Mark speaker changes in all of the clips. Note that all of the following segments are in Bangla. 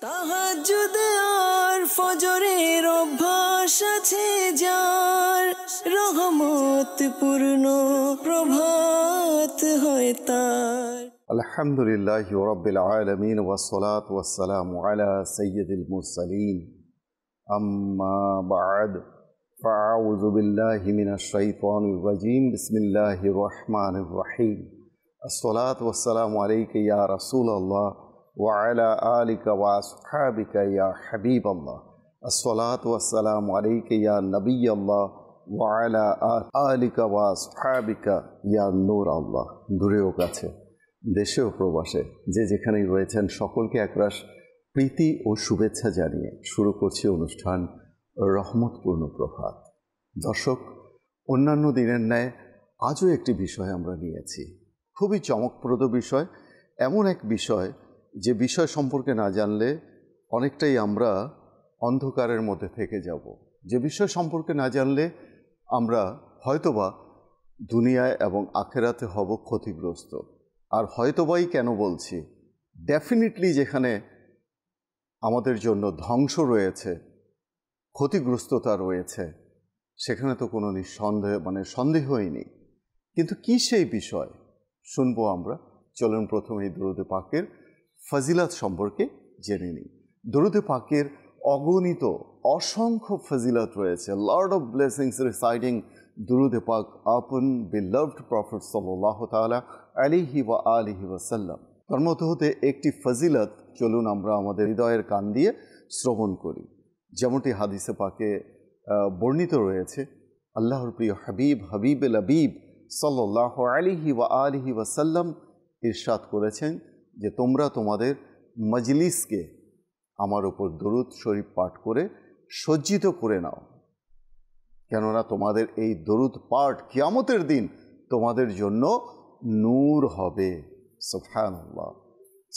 Speaker 1: তাহাজ্জুদ আর ফজরের অভ্যাস আছে যার, রহমত পূর্ণ প্রভাত হয় তার।
Speaker 2: আলহামদুলিল্লাহি রাব্বিল আলামিন ওয়াসসালাতু ওয়াসসালামু আলা সাইয়্যিদিল মুরসালিন, আম্মা বা'দ, ফাআউযু বিল্লাহি মিনাশ শাইতানির রাজীম, বিসমিল্লাহির রহমানির রহিম। আসসালাতু ওয়াসসালামু আলাইকা ইয়া রাসূলাল্লাহ ওয়া আলা আলিকা ওয়া আসহাবিকা ইয়া হাবিবাল্লাহ। আসসালাতু ওয়াসসালামু আলাইকা ইয়া নবিয়াল্লাহ ওয়া আলা আলিকা ওয়া আসহাবিকা ইয়া নূরাল্লাহ। দূরেও কাছে, দেশে ও প্রবাসে যে যেখানেই রয়েছেন সকলকে একরাশ প্রীতি ও শুভেচ্ছা জানিয়ে শুরু করছি অনুষ্ঠান রহমতপূর্ণ প্রভাত। দর্শক, অন্যান্য দিনের ন্যায় আজও একটি বিষয় আমরা নিয়েছি, খুবই চমকপ্রদ বিষয়, এমন এক বিষয় যে বিষয় সম্পর্কে না জানলে অনেকটাই আমরা অন্ধকারের মধ্যে থেকে যাব, যে বিষয় সম্পর্কে না জানলে আমরা হয়তোবা দুনিয়ায় এবং আখেরাতে হব ক্ষতিগ্রস্ত। আর হয়তোবাই কেন বলছি, ডেফিনেটলি যেখানে আমাদের জন্য ধ্বংস রয়েছে, ক্ষতিগ্রস্ততা রয়েছে, সেখানে তো কোনো সন্দেহই নেই। কিন্তু কি সেই বিষয় শুনবো আমরা। চলুন প্রথমেই দরুদে পাকের ফজিলত সম্পর্কে জেনে নিই। দরুদে পাকের অগণিত অসংখ্য ফজিলত রয়েছে। লর্ড অফ ব্লেসিংস রিসাইডিং দুরুদে পাক আপন বিলাভড প্রফেট সাল্লাল্লাহু তাআলা আলাইহি ওয়া আলিহি ওয়াসাল্লাম। তার মধ্যে হতে একটি ফজিলত চলুন আমরা আমাদের হৃদয়ের কান দিয়ে শ্রবণ করি। যেমনটি হাদিসে পাকে বর্ণিত রয়েছে, আল্লাহর প্রিয় হাবিবুল হাবিব সাল্লাল্লাহু আলাইহি ওয়া আলিহি ওয়াসাল্লাম ইরশাদ করেছেন যে তোমরা তোমাদের মজলিসকে আমার উপর দরুদ শরীফ পাঠ করে সজ্জিত করে নাও, কেননা তোমাদের এই দরুদ পাঠ কিয়ামতের দিন তোমাদের জন্য নূর হবে। সুবহানাল্লাহ।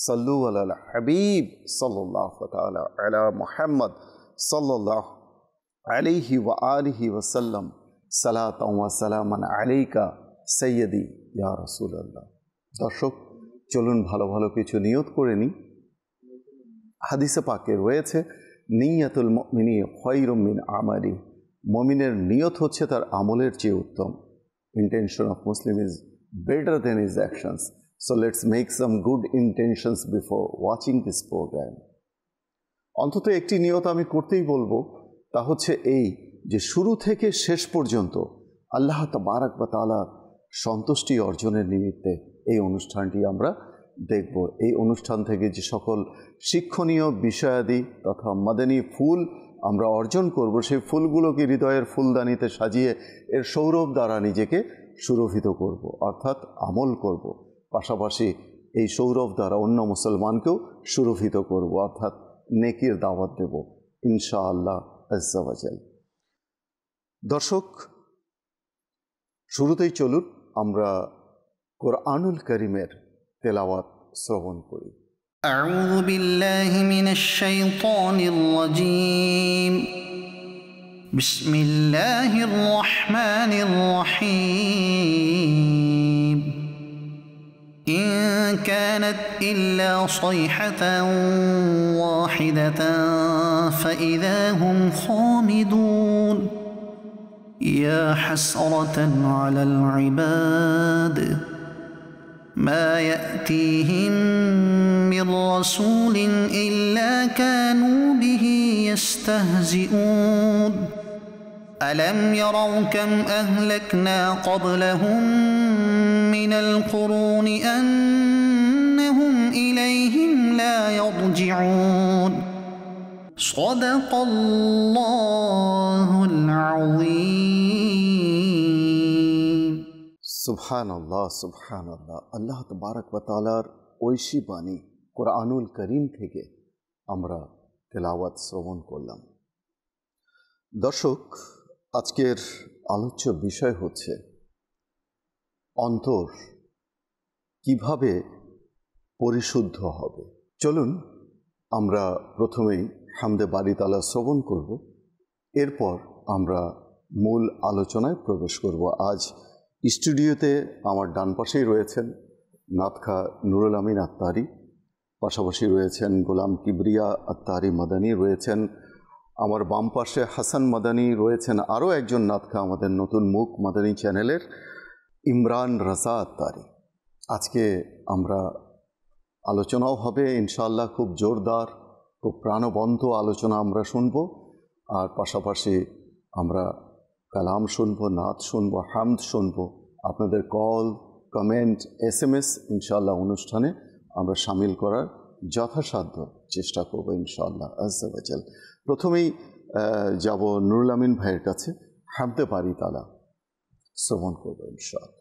Speaker 2: সাল্লু আলাল হাবিব সাল্লাল্লাহু তাআলা আলা মুহাম্মদ সাল্লাল্লাহু আলাইহি ওয়া আলিহি ওয়াসাল্লাম, সালাতান ওয়া সালামান আলাইকা সাইয়্যিদি ইয়া রাসূলুল্লাহ। দর্শক, চলুন ভালো ভালো কিছু নিয়ত করে নিই। হাদিসে পাকে রয়েছে, নিয়াতুল মুমিনি খায়রুম মিন আমালি। মুমিনের নিয়ত হচ্ছে তার আমলের চেয়ে উত্তম। Intention of Muslim is better than his actions. So let's make some good intentions before watching this programme. অন্তত একটি নিয়ত আমি করতেই বলবো, তা হচ্ছে এই যে শুরু থেকে শেষ পর্যন্ত আল্লাহ তাবারাক ওয়া তাআলা সন্তুষ্টি অর্জনের নিমিত্তে এই অনুষ্ঠানটি আমরা দেখব। এই অনুষ্ঠান থেকে যে সকল শিক্ষণীয় বিষয়াদি তথা মাদানী ফুল আমরা অর্জন করব, সেই ফুলগুলোকে হৃদয়ের ফুলদানিতে সাজিয়ে এর সৌরভ দ্বারা নিজেকে সুরভিত করব, অর্থাৎ আমল করব। পাশাপাশি এই সৌরভ দ্বারা অন্য মুসলমানকেও সুরভিত করব, অর্থাৎ নেকির দাওয়াত দেব ইনশাআল্লাহ আজ্জা ওয়া জাল। দর্শক, শুরুতেই চলুন আমরা কোরআনুল কারীমের তেলাওয়াত শ্রবণ করি।
Speaker 3: أعوذ بالله من الشيطان الرجيم. بسم الله الرحمن الرحيم. إن كانت إلا صيحة واحدة فإذا هم خامدون. يا حسرة على العباد ما يأتيهم من رسول إلا كانوا به يستهزئون. ألم يروا كم أهلكنا قبلهم من القرون أنهم إليهم لا يرجعون. صدق الله العظيم.
Speaker 2: সুবহানাল্লাহ, সুবহানাল্লাহ। আল্লাহ তাবারাক ওয়া তাআলার ঐশী বাণী কোরআনুল কারীম থেকে আমরা তেলাওয়াত শ্রবণ করলাম। দর্শক, আজকের আলোচ্য বিষয় হচ্ছে অন্তর কিভাবে পরিশুদ্ধ হবে। চলুন আমরা প্রথমেই হামদে বারি তাআলা শ্রবণ করব, এরপর আমরা মূল আলোচনায় প্রবেশ করব। আজ স্টুডিওতে আমার ডান পাশেই রয়েছেন নাতখা নুরুল আমিন আত্তারি, পাশাপাশি রয়েছেন গোলাম কিবরিয়া আত্তারি মাদানী, রয়েছেন আমার বাম পাশে হাসান মাদানী, রয়েছেন আরও একজন নাতখা আমাদের নতুন মুখ মাদানী চ্যানেলের ইমরান রাজা আত্তারি। আজকে আমরা আলোচনাও হবে ইনশাআল্লাহ, খুব জোরদার, খুব প্রাণবন্ত আলোচনা আমরা শুনব। আর পাশাপাশি আমরা কালাম শুনব, নাত শুনব, হামদ শুনব। আপনাদের কল, কমেন্ট, SMS ইনশাআল্লাহ অনুষ্ঠানে আমরা সামিল করার যথাসাধ্য চেষ্টা করব ইনশাআল্লাহ আজ্জা ওয়া জাল। প্রথমেই যাব নুরুল আমিন ভাইয়ের কাছে, হামদে বারি তাআলা শ্রবণ করব ইনশাআল্লাহ।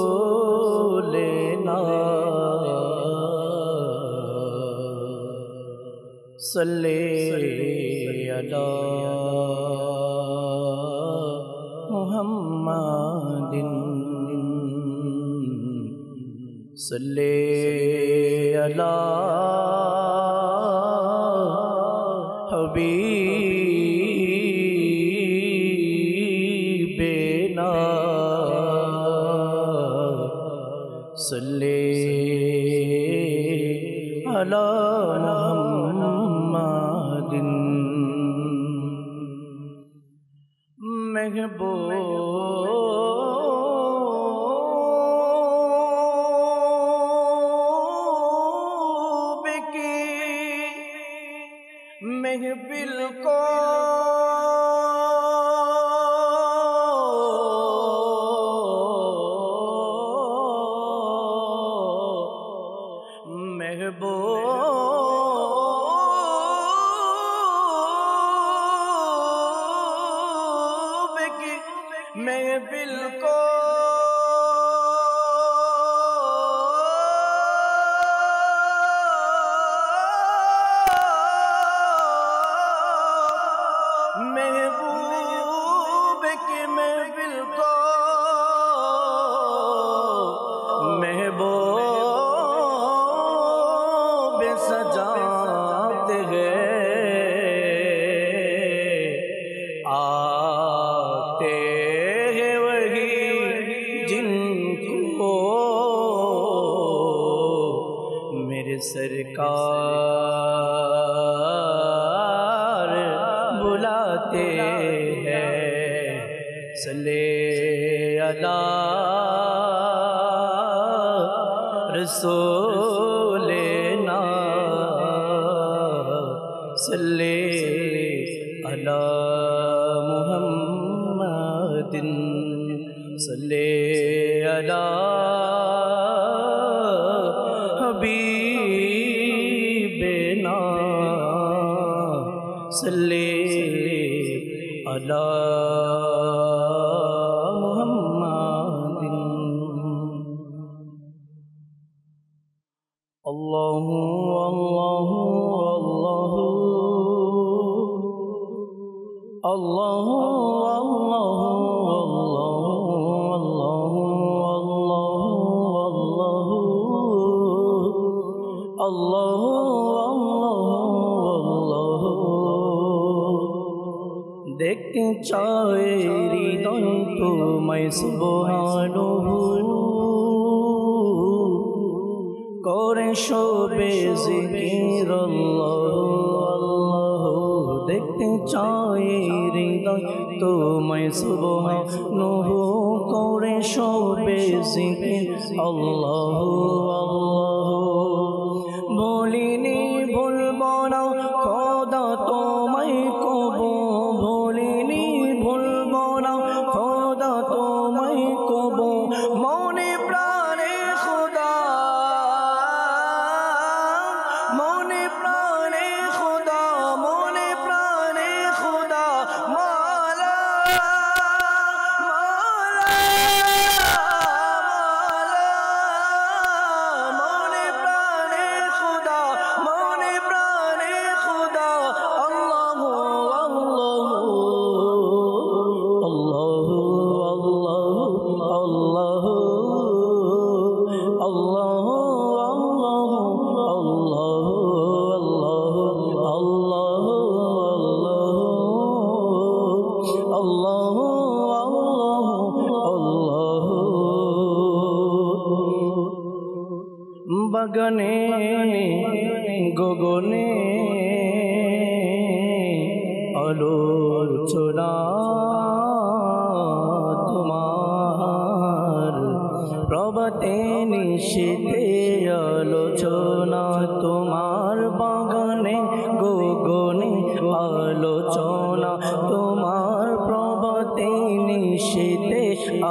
Speaker 1: रसूलना सल्ले अला मुहम्मदिन सल्ले अला हबीबना सल्ले अला मुहम्मदिन महबूब की महफिल को महबूब की महफिल को महबूब की महफिल को महबूब सजाते हैं, आते हैं वही जिनको मेरे सरकार बुलाते हैं। सल्ले अला रसूलना सल्ले अला मुहम्मदिन सल्ले अला हबीबना सल्ले अला मुहम्मदिन। अल्लाहु अल्लाहु अल्लाहु देखते चाहे हृदय तुम्हें सुबहानहु करे शोभे जिकिर अल्लाह। देखते चाहे हृदय तुम्हें सुबहानहु करे शोभे जिकिर अल्लाह। भूलिनी भूलबो ना खुदा तुम्हें कबू, भूलिनी भूलबो ना खुदा तुम्हें कबू। मौने प्राणे खुदा, मौने प्राणे खुदा, मौने प्राणे खुदा माला माला माला। मौने प्राणे खुदा বাগানে গগনে আলোচনা তোমার, প্রভাতে নিশীথে আলোচনা তোমার, বাগানে গগনে আলোচনা তোমার, প্রভাতে নিশীথে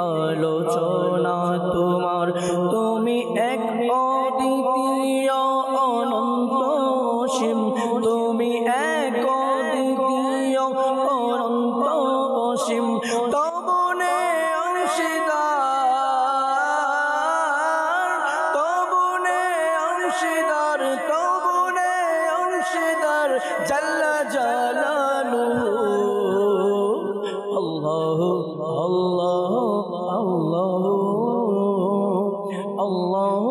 Speaker 1: আলোচনা তোমার। তুমি এক অদ্বিতীয় অনন্ত অসীম, তুমি এক অদ্বিতীয় অনন্ত অসীম, তবনে অংশীদার, তবনে অংশীদার, তবনে অংশীদার জাল্লা জালালুহু। আল্লাহ আল্লাহ আল্লাহ আল্লাহ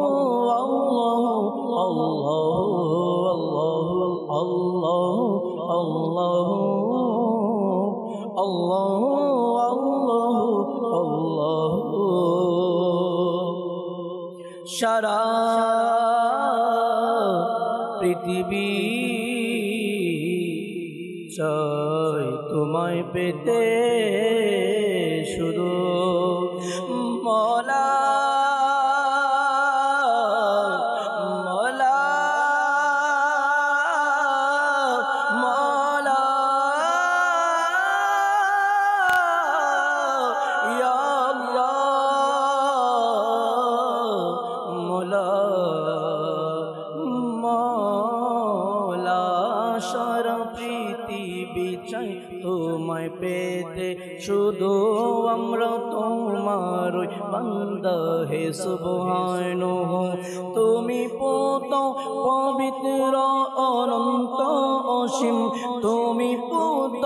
Speaker 1: আল্লাহ আল্লাহ আল্লাহ আল্লাহ আল্লাহ। সারা পৃথিবী চাই তোমায় পেতে, শুধু মওলা মওলা মওলা ইয়া আল্লাহ, মওলা মওলা। সারা পৃথিবী চাই তোমায় পেতে, শুধু আমরা তোমারই বান্দা হে সুবহানাহু। তুমি পুত পবিত্র অনন্ত অসীম, তুমি পুত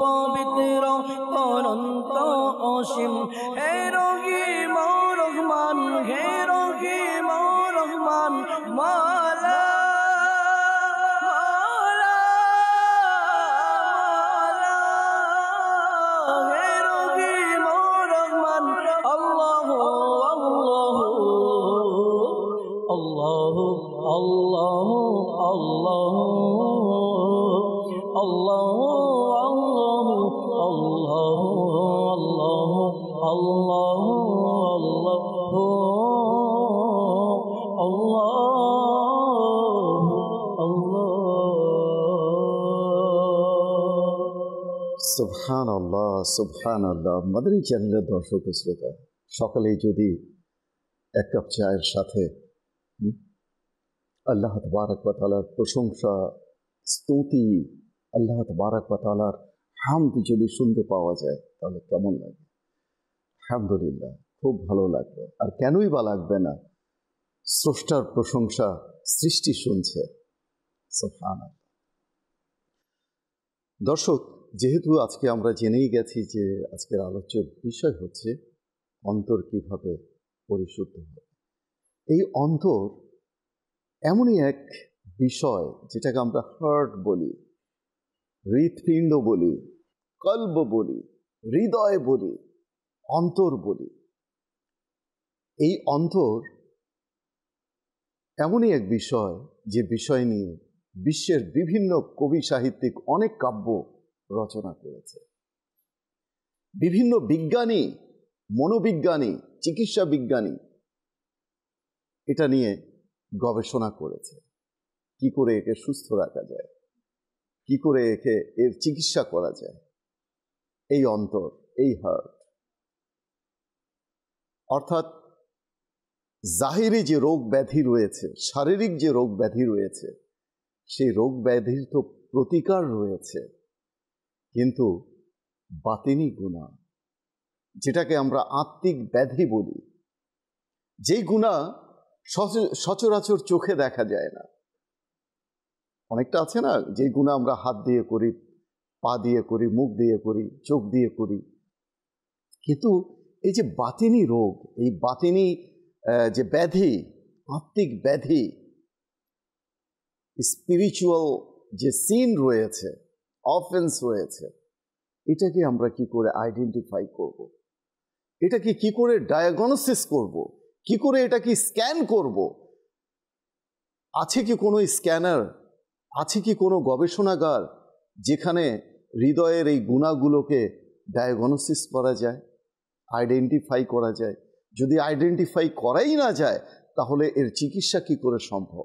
Speaker 1: পবিত্র অনন্ত অসীম। হে রহিম রহমান, হে রহিম রহমান, মাওলা
Speaker 2: সুবহানাল্লাহ সুবহানাল্লাহ। মাদানী চ্যানেলের দর্শক শ্রোতা সকলেই যদি এক কাপ চায়ের সাথে আল্লাহ তাবারক ওয়া তাআলার প্রশংসা, স্তুতি, আল্লাহ তাবারক ওয়া তাআলার হামদ যদি শুনতে পাওয়া যায় তাহলে কেমন লাগে? আলহামদুলিল্লাহ, খুব ভালো লাগবে। আর কেনই বা লাগবে না? স্রষ্টার প্রশংসা সৃষ্টি শুনছে। সুবহানাল্লাহ। দর্শক, যেহেতু আজকে আমরা জেনেই গেছি যে আজকের আলোচ্য বিষয় হচ্ছে অন্তর কিভাবে পরিশুদ্ধ হবে। এই অন্তর এমনই এক বিষয় যেটাকে আমরা হার্ট বলি, হৃৎপিণ্ড বলি, কলব বলি, হৃদয় বলি, অন্তর বলি। এই অন্তর এমনই এক বিষয় যে বিষয় নিয়ে বিশ্বের বিভিন্ন কবি সাহিত্যিক অনেক কাব্য রচনা করেছে। বিভিন্ন বিজ্ঞানী, মনোবিজ্ঞানী, চিকিৎসা বিজ্ঞানী এটা নিয়ে গবেষণা করেছে। কি করে একে সুস্থ রাখা যায়, কি করে এর চিকিৎসা করা যায়। এই অন্তর, এই হার্ট, অর্থাৎ জাহিরি যে রোগ ব্যাধি রয়েছে, শারীরিক যে রোগ ব্যাধি রয়েছে, সেই রোগ ব্যাধির তো প্রতিকার রয়েছে, কিন্তু বাতিনি গুনাহ, যেটাকে আমরা আত্মিক ব্যাধি বলি, যেই গুনাহ সচরাচর চোখে দেখা যায় না। অনেকটা আছে না, যে গুনাহ আমরা হাত দিয়ে করি, পা দিয়ে করি, মুখ দিয়ে করি, চোখ দিয়ে করি, কিন্তু এই যে বাতিনি রোগ, এই বাতিনি যে ব্যাধি, আত্মিক ব্যাধি, স্পিরিচুয়াল যে সিন রয়েছে, অফেন্স রয়েছে, এটাকে আমরা কি করে আইডেন্টিফাই করব? এটাকে কি করে ডায়াগনোসিস করব? কি করে এটাকে স্ক্যান করব? আছে কি কোনো স্ক্যানার, আছে কি কোনো গবেষণাগার যেখানে হৃদয়ের এই গুণাগুলোকে ডায়াগনোসিস করা যায়, আইডেন্টিফাই করা যায়? যদি আইডেন্টিফাই করাই না যায় তাহলে এর চিকিৎসা কি করে সম্ভব?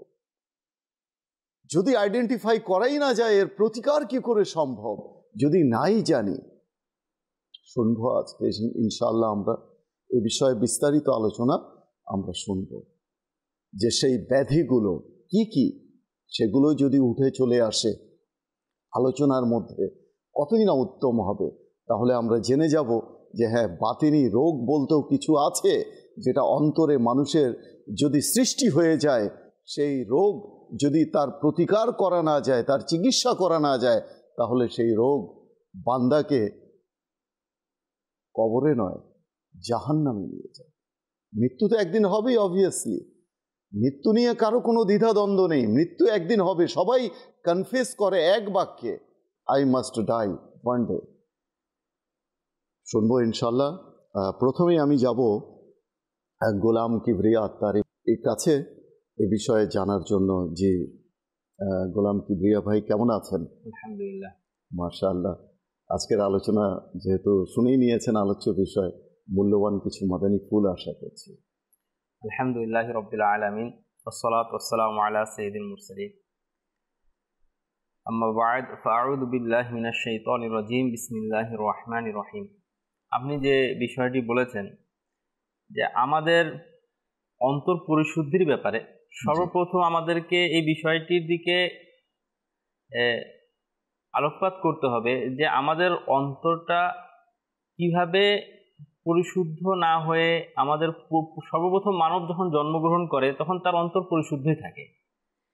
Speaker 2: যদি আইডেন্টিফাই করাই না যায় এর প্রতিকার কি করে সম্ভব? যদি নাই জানি, শুনবো আজকে ইনশাআল্লাহ আমরা এ বিষয়ে বিস্তারিত আলোচনা আমরা শুনব, যে সেই ব্যাধিগুলো কি কি, সেগুলো যদি উঠে চলে আসে আলোচনার মধ্যে কতই না উত্তম হবে। তাহলে আমরা জেনে যাব যে হ্যাঁ, বাতিনি রোগ বলতেও কিছু আছে, যেটা অন্তরে মানুষের যদি সৃষ্টি হয়ে যায়, সেই রোগ যদি তার প্রতিকার করা না যায়, তার চিকিৎসা করা না যায়, তাহলে সেই রোগ বান্দাকে কবরে নয় জাহান্নামে নিয়ে যায়। মৃত্যু তো একদিন হবেই, অবভিয়াসলি। মৃত্যু নিয়ে কারো কোনো দ্বিধাদ্বন্দ্ব নেই, মৃত্যু একদিন হবে। সবাই কনফেস করে এক বাক্যে, I must die one day. শুনবো ইনশাল্লাহ। প্রথমেই আমি যাব গোলাম কিবরিয়া তার এই কাছে এ বিষয়ে জানার জন্য। যে গোলাম কিবরিয়া ভাই কেমন আছেন?
Speaker 1: আলহামদুলিল্লাহ,
Speaker 2: মাশাআল্লাহ। আজকের আলোচনা যেহেতু শুনেই নিয়েছেন আলোচ্য বিষয়, মূল্যবান কিছু মাদানী ফুল আশা করছি।
Speaker 1: আলহামদুলিল্লাহি রাব্বিল আলামিন, ওয়াসসালাতু ওয়াসসালামু আলা সাইয়্যিদিল মুরসালিন, আম্মা বা'দ, ফাআউযু বিল্লাহি মিনাশ শাইতানির রাজীম, বিসমিল্লাহির রহমানির রহিম। আপনি যে বিষয়টি বলেছেন যে আমাদের অন্তর পরিশুদ্ধির ব্যাপারে, সর্বপ্রথম আমাদেরকে এই বিষয়টির দিকে আলোকপাত করতে হবে যে আমাদের অন্তরটা কিভাবে পরিশুদ্ধ না হয়ে, আমাদের সর্বপ্রথম মানব যখন জন্মগ্রহণ করে তখন তার অন্তর পরিশুদ্ধই থাকে,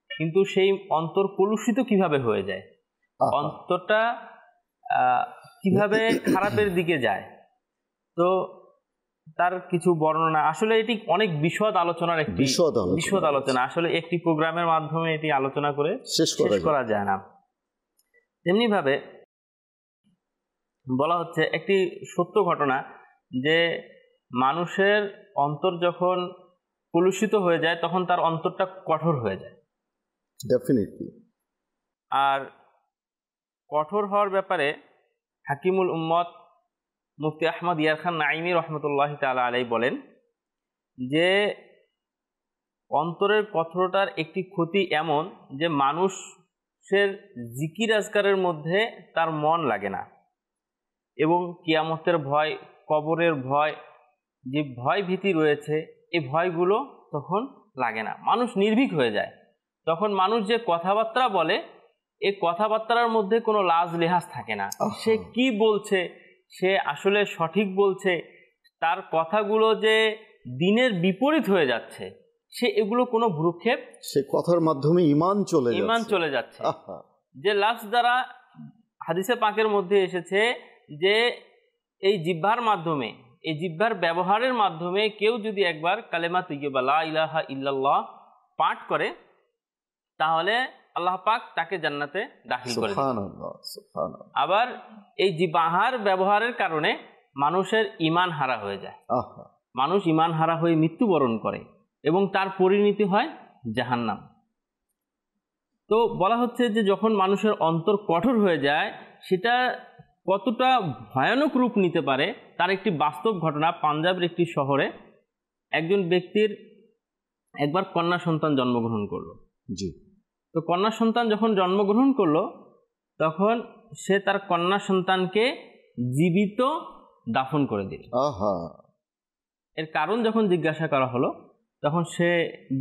Speaker 1: কিন্তু সেই অন্তর কলুষিত কিভাবে হয়ে যায়, অন্তরটা কিভাবে খারাপের দিকে যায়, তো তার কিছু বর্ণনা। আসলে এটি অনেক বিশদ আলোচনার একটি বিশদ আলোচনা, আসলে একটি প্রোগ্রামের মাধ্যমে এটি আলোচনা করে শেষ করা যায় না। তেমনি ভাবে বলা হচ্ছে একটি সত্য ঘটনা যে মানুষের অন্তর যখন কলুষিত হয়ে যায় তখন তার অন্তরটা কঠোর হয়ে যায়।
Speaker 2: ডেফিনেটলি।
Speaker 1: আর কঠোর হওয়ার ব্যাপারে হাকিমুল উম্মত মুফতি আহমদ ইয়ার খান নাইমি রহমতুল্লাহ তাআলা আলাইহি বলেন যে অন্তরের কঠোরতার একটি ক্ষতি এমন যে মানুষের জিকির আজকারের মধ্যে তার মন লাগে না, এবং কিয়ামতের ভয়, কবরের ভয়, যে ভয় ভীতি রয়েছে এই ভয়গুলো তখন লাগে না, মানুষ নির্ভীক হয়ে যায়। তখন মানুষ যে কথাবার্তা বলে এই কথাবার্তার মধ্যে কোনো লাজ লেহাজ থাকে না, সে কি বলছে, সে আসলে সঠিক বলছে, তার কথাগুলো যে দিনের বিপরীত হয়ে যাচ্ছে, সে এগুলো কোনো ভ্রুক্ষেপ,
Speaker 2: সে কথার মাধ্যমে ঈমান চলে
Speaker 1: যাচ্ছে। যে লাফজ দ্বারা হাদিসে পাকের মধ্যে এসেছে যে এই জিহ্বার মাধ্যমে, এই জিহ্বার ব্যবহারের মাধ্যমে কেউ যদি একবার কালেমা তাইয়্যিবা লা ইলাহা ইল্লাল্লাহ পাঠ করে তাহলে আল্লাহ পাক তাকে জান্নাতে দাখিল করে দেন। আবার এই জিহ্বার ব্যবহারের কারণে মানুষের ঈমান হারা হয়ে যায়, মানুষ ঈমান হারা হয়ে মৃত্যুবরণ করে এবং তার পরিণতি হয় জাহান্নাম। তো বলা হচ্ছে যে যখন মানুষের অন্তর কঠোর হয়ে যায় সেটা কতটা ভয়ানক রূপ নিতে পারে তার একটি বাস্তব ঘটনা। পাঞ্জাবের একটি শহরে একজন ব্যক্তির একবার কন্যা সন্তান জন্মগ্রহণ করলো।
Speaker 2: জি।
Speaker 1: তো কন্যা সন্তান যখন জন্মগ্রহণ করলো তখন সে তার কন্যা সন্তানকে জীবিত দাফন করে দিল। এর কারণ যখন জিজ্ঞাসা করা হলো তখন সে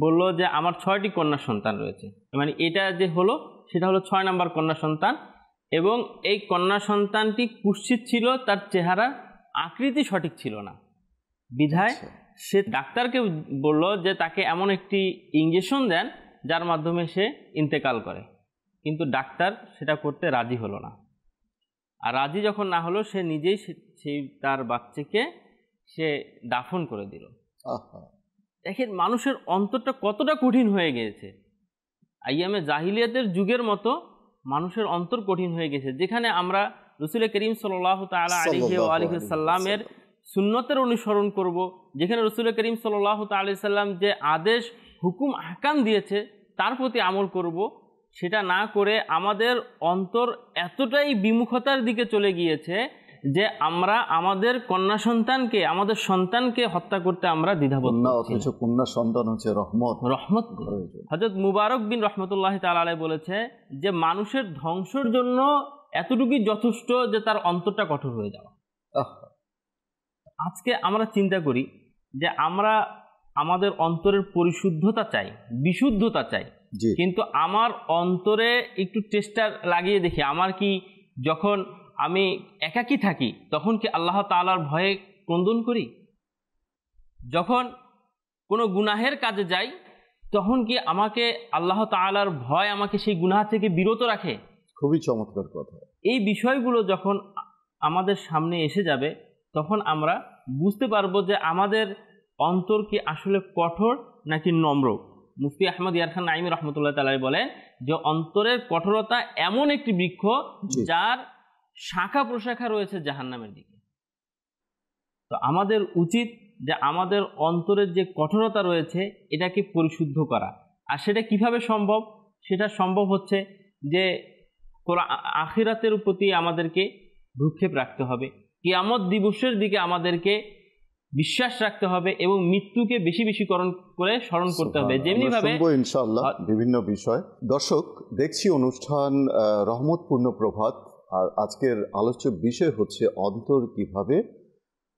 Speaker 1: বলল যে আমার 6টি কন্যা সন্তান রয়েছে, মানে এটা যে হলো সেটা হলো 6 নম্বর কন্যা সন্তান, এবং এই কন্যা সন্তানটি কুৎসিত ছিল, তার চেহারার আকৃতি সঠিক ছিল না, বিধায় সে ডাক্তারকে বলল যে তাকে এমন একটি ইঞ্জেকশন দেন যার মাধ্যমে সে ইন্তেকাল করে, কিন্তু ডাক্তার সেটা করতে রাজি হলো না। আর রাজি যখন না হলো সে নিজেই সেই তার বাচ্চাকে সে দাফন করে দিল। দেখেন মানুষের অন্তরটা কতটা কঠিন হয়ে গিয়েছে। আইয়ামে জাহিলিয়াতের যুগের মতো মানুষের অন্তর কঠিন হয়ে গেছে, যেখানে আমরা রাসূল করিম সাল্লাল্লাহু তাআলা আলাইহি ওয়া আলিহি সাল্লামের সুন্নতের অনুসরণ করব, যেখানে রাসূল করিম সাল্লাল্লাহু তাআলা আলাইহি সাল্লাম যে আদেশ হুকুম আহকাম দিয়েছে তার প্রতি আমল করব, সেটা না করে আমাদের অন্তর এতটাই বিমুখতার দিকে চলে গিয়েছে যে আমরা আমাদের কন্যা সন্তানকে, আমাদের সন্তানকে হত্যা করতে আমরা দ্বিধাবোধ করছি।
Speaker 2: অথচ কন্যা সন্তান হচ্ছে রহমত।
Speaker 1: হযরত মুবারক বিন রহমতুল্লাহ তাআলা আলাইহি বলেছে যে মানুষের ধ্বংসের জন্য এতটুকুই যথেষ্ট যে তার অন্তরটা কঠোর হয়ে যাওয়া। আজকে আমরা চিন্তা করি যে আমরা আমাদের অন্তরের পরিশুদ্ধতা চাই, বিশুদ্ধতা চাই, কিন্তু আমার অন্তরে একটু চেষ্টা লাগিয়ে দেখি আমার কি, যখন আমি একাকী থাকি তখন কি আল্লাহ তাআলার ভয়ে ক্রন্দন করি? যখন কোনো গুনাহের কাজে যাই তখন কি আমাকে আল্লাহ তাআলার ভয় আমাকে সেই গুনাহ থেকে বিরত রাখে?
Speaker 2: খুবই চমৎকার কথা।
Speaker 1: এই বিষয়গুলো যখন আমাদের সামনে এসে যাবে তখন আমরা বুঝতে পারবো যে আমাদের অন্তর কি আসলে কঠোর নাকি নম্র। মুফতি আহমদ ইয়ার খান নাঈমি রহমতুল্লাহ তাআলা বলেন যে অন্তরের কঠোরতা এমন একটি বৃক্ষ যার শাখা প্রশাখা রয়েছে জাহান্নামের দিকে। তো আমাদের উচিত যে আমাদের অন্তরের যে কঠোরতা রয়েছে এটাকে পরিশুদ্ধ করা। আর সেটা কিভাবে সম্ভব? সেটা সম্ভব হচ্ছে যে আখিরাতের প্রতি আমাদেরকে ভ্রুক্ষেপ রাখতে হবে, কিয়ামত দিবসের দিকে আমাদেরকে বিশ্বাস রাখতে হবে এবং মৃত্যুকে বেশি বেশি করে স্মরণ করতে হবে। যেমনি ভাবে
Speaker 2: ইনশাআল্লাহ বিভিন্ন বিষয়। দর্শক, দেখছি অনুষ্ঠান রহমতপূর্ণ প্রভাত, আর আজকের আলোচ্য বিষয় হচ্ছে অন্তর কিভাবে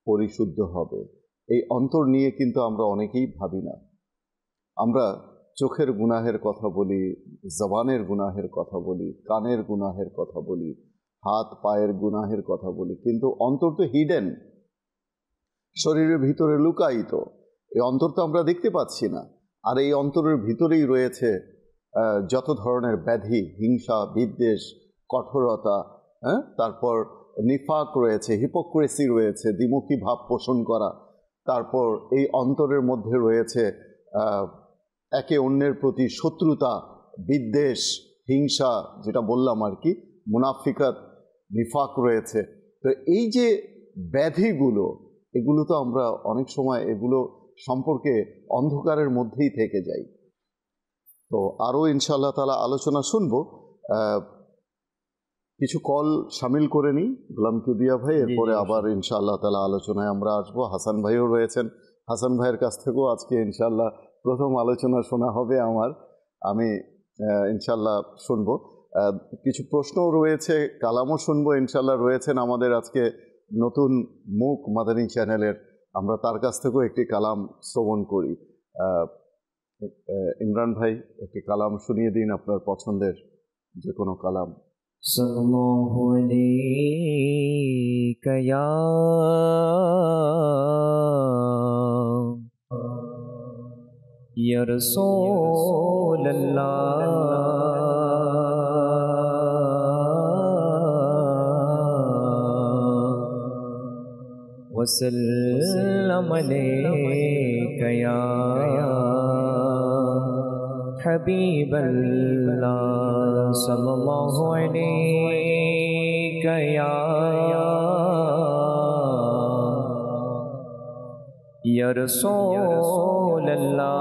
Speaker 2: পরিশুদ্ধ হবে। এই অন্তর নিয়ে কিন্তু আমরা অনেকেই ভাবি না। আমরা চোখের গুনাহের কথা বলি, জবানের গুনাহের কথা বলি, কানের গুনাহের কথা বলি, হাত পায়ের গুনাহের কথা বলি, কিন্তু অন্তর তো হিডেন, শরীরের ভিতরে লুকায়িত। এই অন্তর তো আমরা দেখতে পাচ্ছি না। আর এই অন্তরের ভিতরেই রয়েছে যত ধরনের ব্যাধি, হিংসা, বিদ্বেষ, কঠোরতা, তারপর নিফাক রয়েছে, হিপোক্রেসি রয়েছে, দ্বিমুখী ভাব পোষণ করা। তারপর এই অন্তরের মধ্যে রয়েছে একে অন্যের প্রতি শত্রুতা, বিদ্বেষ, হিংসা, যেটা বললাম আর কি, মুনাফিকাত, নিফাক রয়েছে। তো এই যে ব্যাধিগুলো, এগুলো তো আমরা অনেক সময় এগুলো সম্পর্কে অন্ধকারের মধ্যেই থেকে যাই। তো আরও ইনশাআল্লাহ তাআলা আলোচনা শুনবো। কিছু কল শামিল করে নিই গোলাম কিবরিয়া ভাই, এরপরে আবার ইনশাআল্লাহ তাআলা আলোচনায় আমরা আসবো। হাসান ভাইও রয়েছেন, হাসান ভাইয়ের কাছ থেকেও আজকে ইনশাআল্লাহ প্রথম আলোচনা শোনা হবে আমি ইনশাআল্লাহ শুনবো। কিছু প্রশ্নও রয়েছে, কালামও শুনবো ইনশাআল্লাহ। রয়েছেন আমাদের আজকে নতুন মুখ মাদানী চ্যানেলের, আমরা তার কাছ থেকেও একটি কালাম শ্রবণ করি। ইমরান ভাই, একটি কালাম শুনিয়ে দিন, আপনার পছন্দের যে কোনো কালাম।
Speaker 4: সাল্লাল্লাহু আলাইকা ইয়া রাসূলুল্লাহ ওয়া সাল্লাম আলাইকা ইয়া হাবিবাল্লাহ সাল্লাল্লাহু আলাইকা ইয়া রাসূলুল্লাহ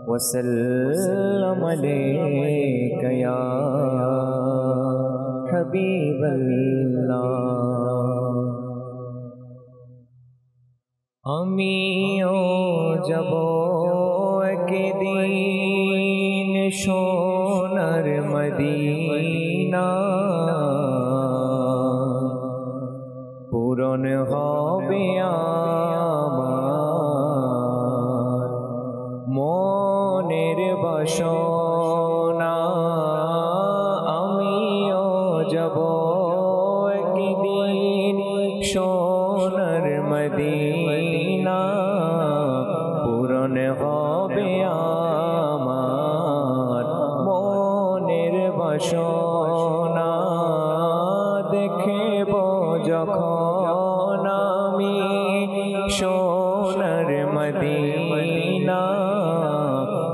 Speaker 4: ওয়া সাল্লাম আলাইকা ইয়া হাবিবাল্লাহ। আমিও যাব একদিন সোনার মদিনা, পূরণ হবে আমার মনের বাসনা। আমিও যাব একদিন সোনার মদিনা, পূরণ হবে আমার মনের বাসনা। দেখব যখন আমি সোনার মদিনা,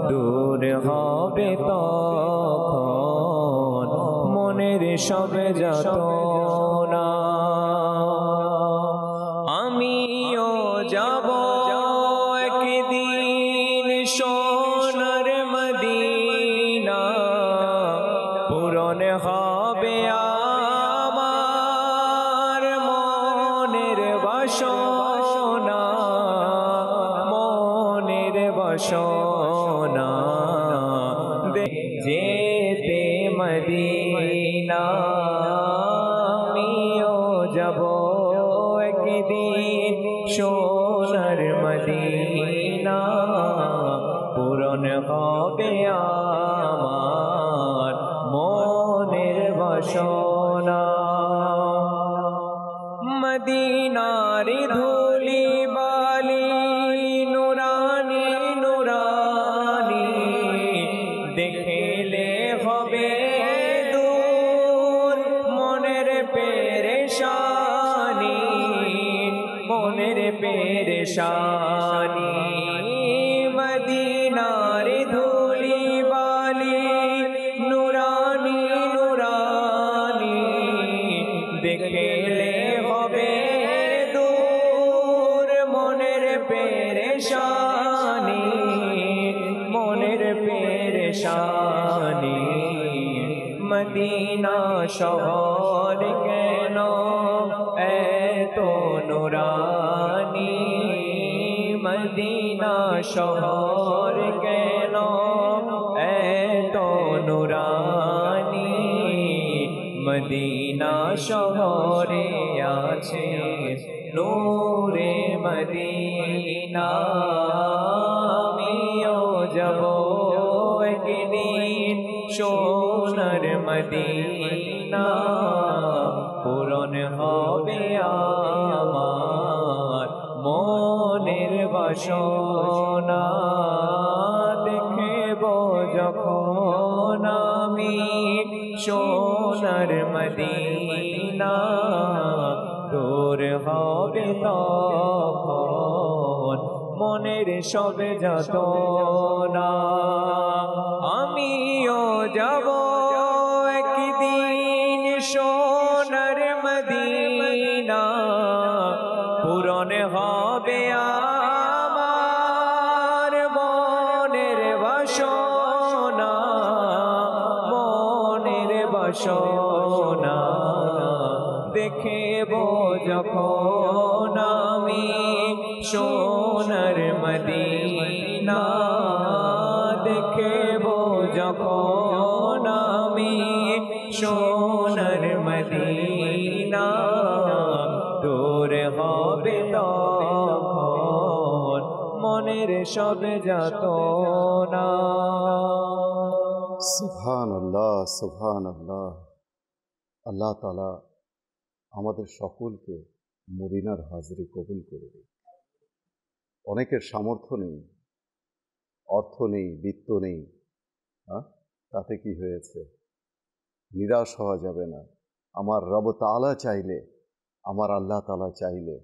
Speaker 4: দূর হবে তখন মনের সব যাতনা। আমিও যাব হবে আমার মনের বাসনা, মনের বাসনা যেতে মদিনা, আমিও যাব একদিন সোনার মদিনা, পূরণ হবে আমার মনের বাসনা। মদিনার ধুলি বালি নুরানি নুরানি, দেখলে হবে দূর মনের পেরেশানি, মনের পেরেশানি। মদিনার ধুলি বালি নুরানি নুরানি, দেখলে হবে দূর মনের পেরেশানি, মনের পেরেশানি। মদিনা শহর কেন এত নুরানি, মদিনা শহর কেন এত নুরানি, মদিনা শহরে আছে নূরে মদিনা, আমিও যাব একদিন সোনার মদিনা, পূরণ হবে আমার মনের বাসনা। দেখব যখন আমি সোনার মদিনা, তোর হবে তখন মনের সব যাতনা। আমিও যাব একদিন সোনার মদিনা, পূরণ হবে আমার মনের বাসনা, মনের বাসনা। দেখব যখন আমি সোনার মদিনা, দেখব যখন আমি সোনার মদিনা, তোর হবে তখন মনের সব যাতনা।
Speaker 2: সুবহানাল্লাহ, সুবহানাল্লাহ। আল্লাহ তাআলা আমাদের সকলকে মদিনার হাজরি কবুল করে দিন। অনেকের সামর্থ্য নেই, অর্থ নেই, বিত্ত নেই, তাতে কি হয়েছে? নিরাশ হওয়া যাবে না। আমার রব তাআলা চাইলে, আমার আল্লাহ তাআলা চাইলে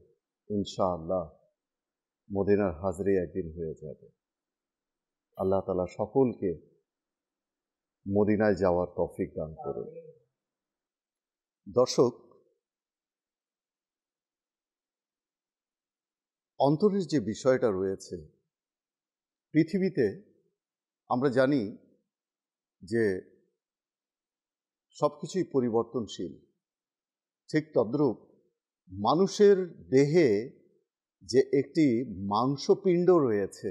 Speaker 2: ইনশাআল্লাহ মদিনার হাজরি একদিন হয়ে যাবে। আল্লাহ তাআলা সকলকে মদিনায় যাওয়ার তৌফিক দান করুন। দর্শক, অন্তরের যে বিষয়টা রয়েছে, পৃথিবীতে আমরা জানি যে সব কিছুই পরিবর্তনশীল। ঠিক তদ্রূপ মানুষের দেহে যে একটি মাংসপিণ্ড রয়েছে,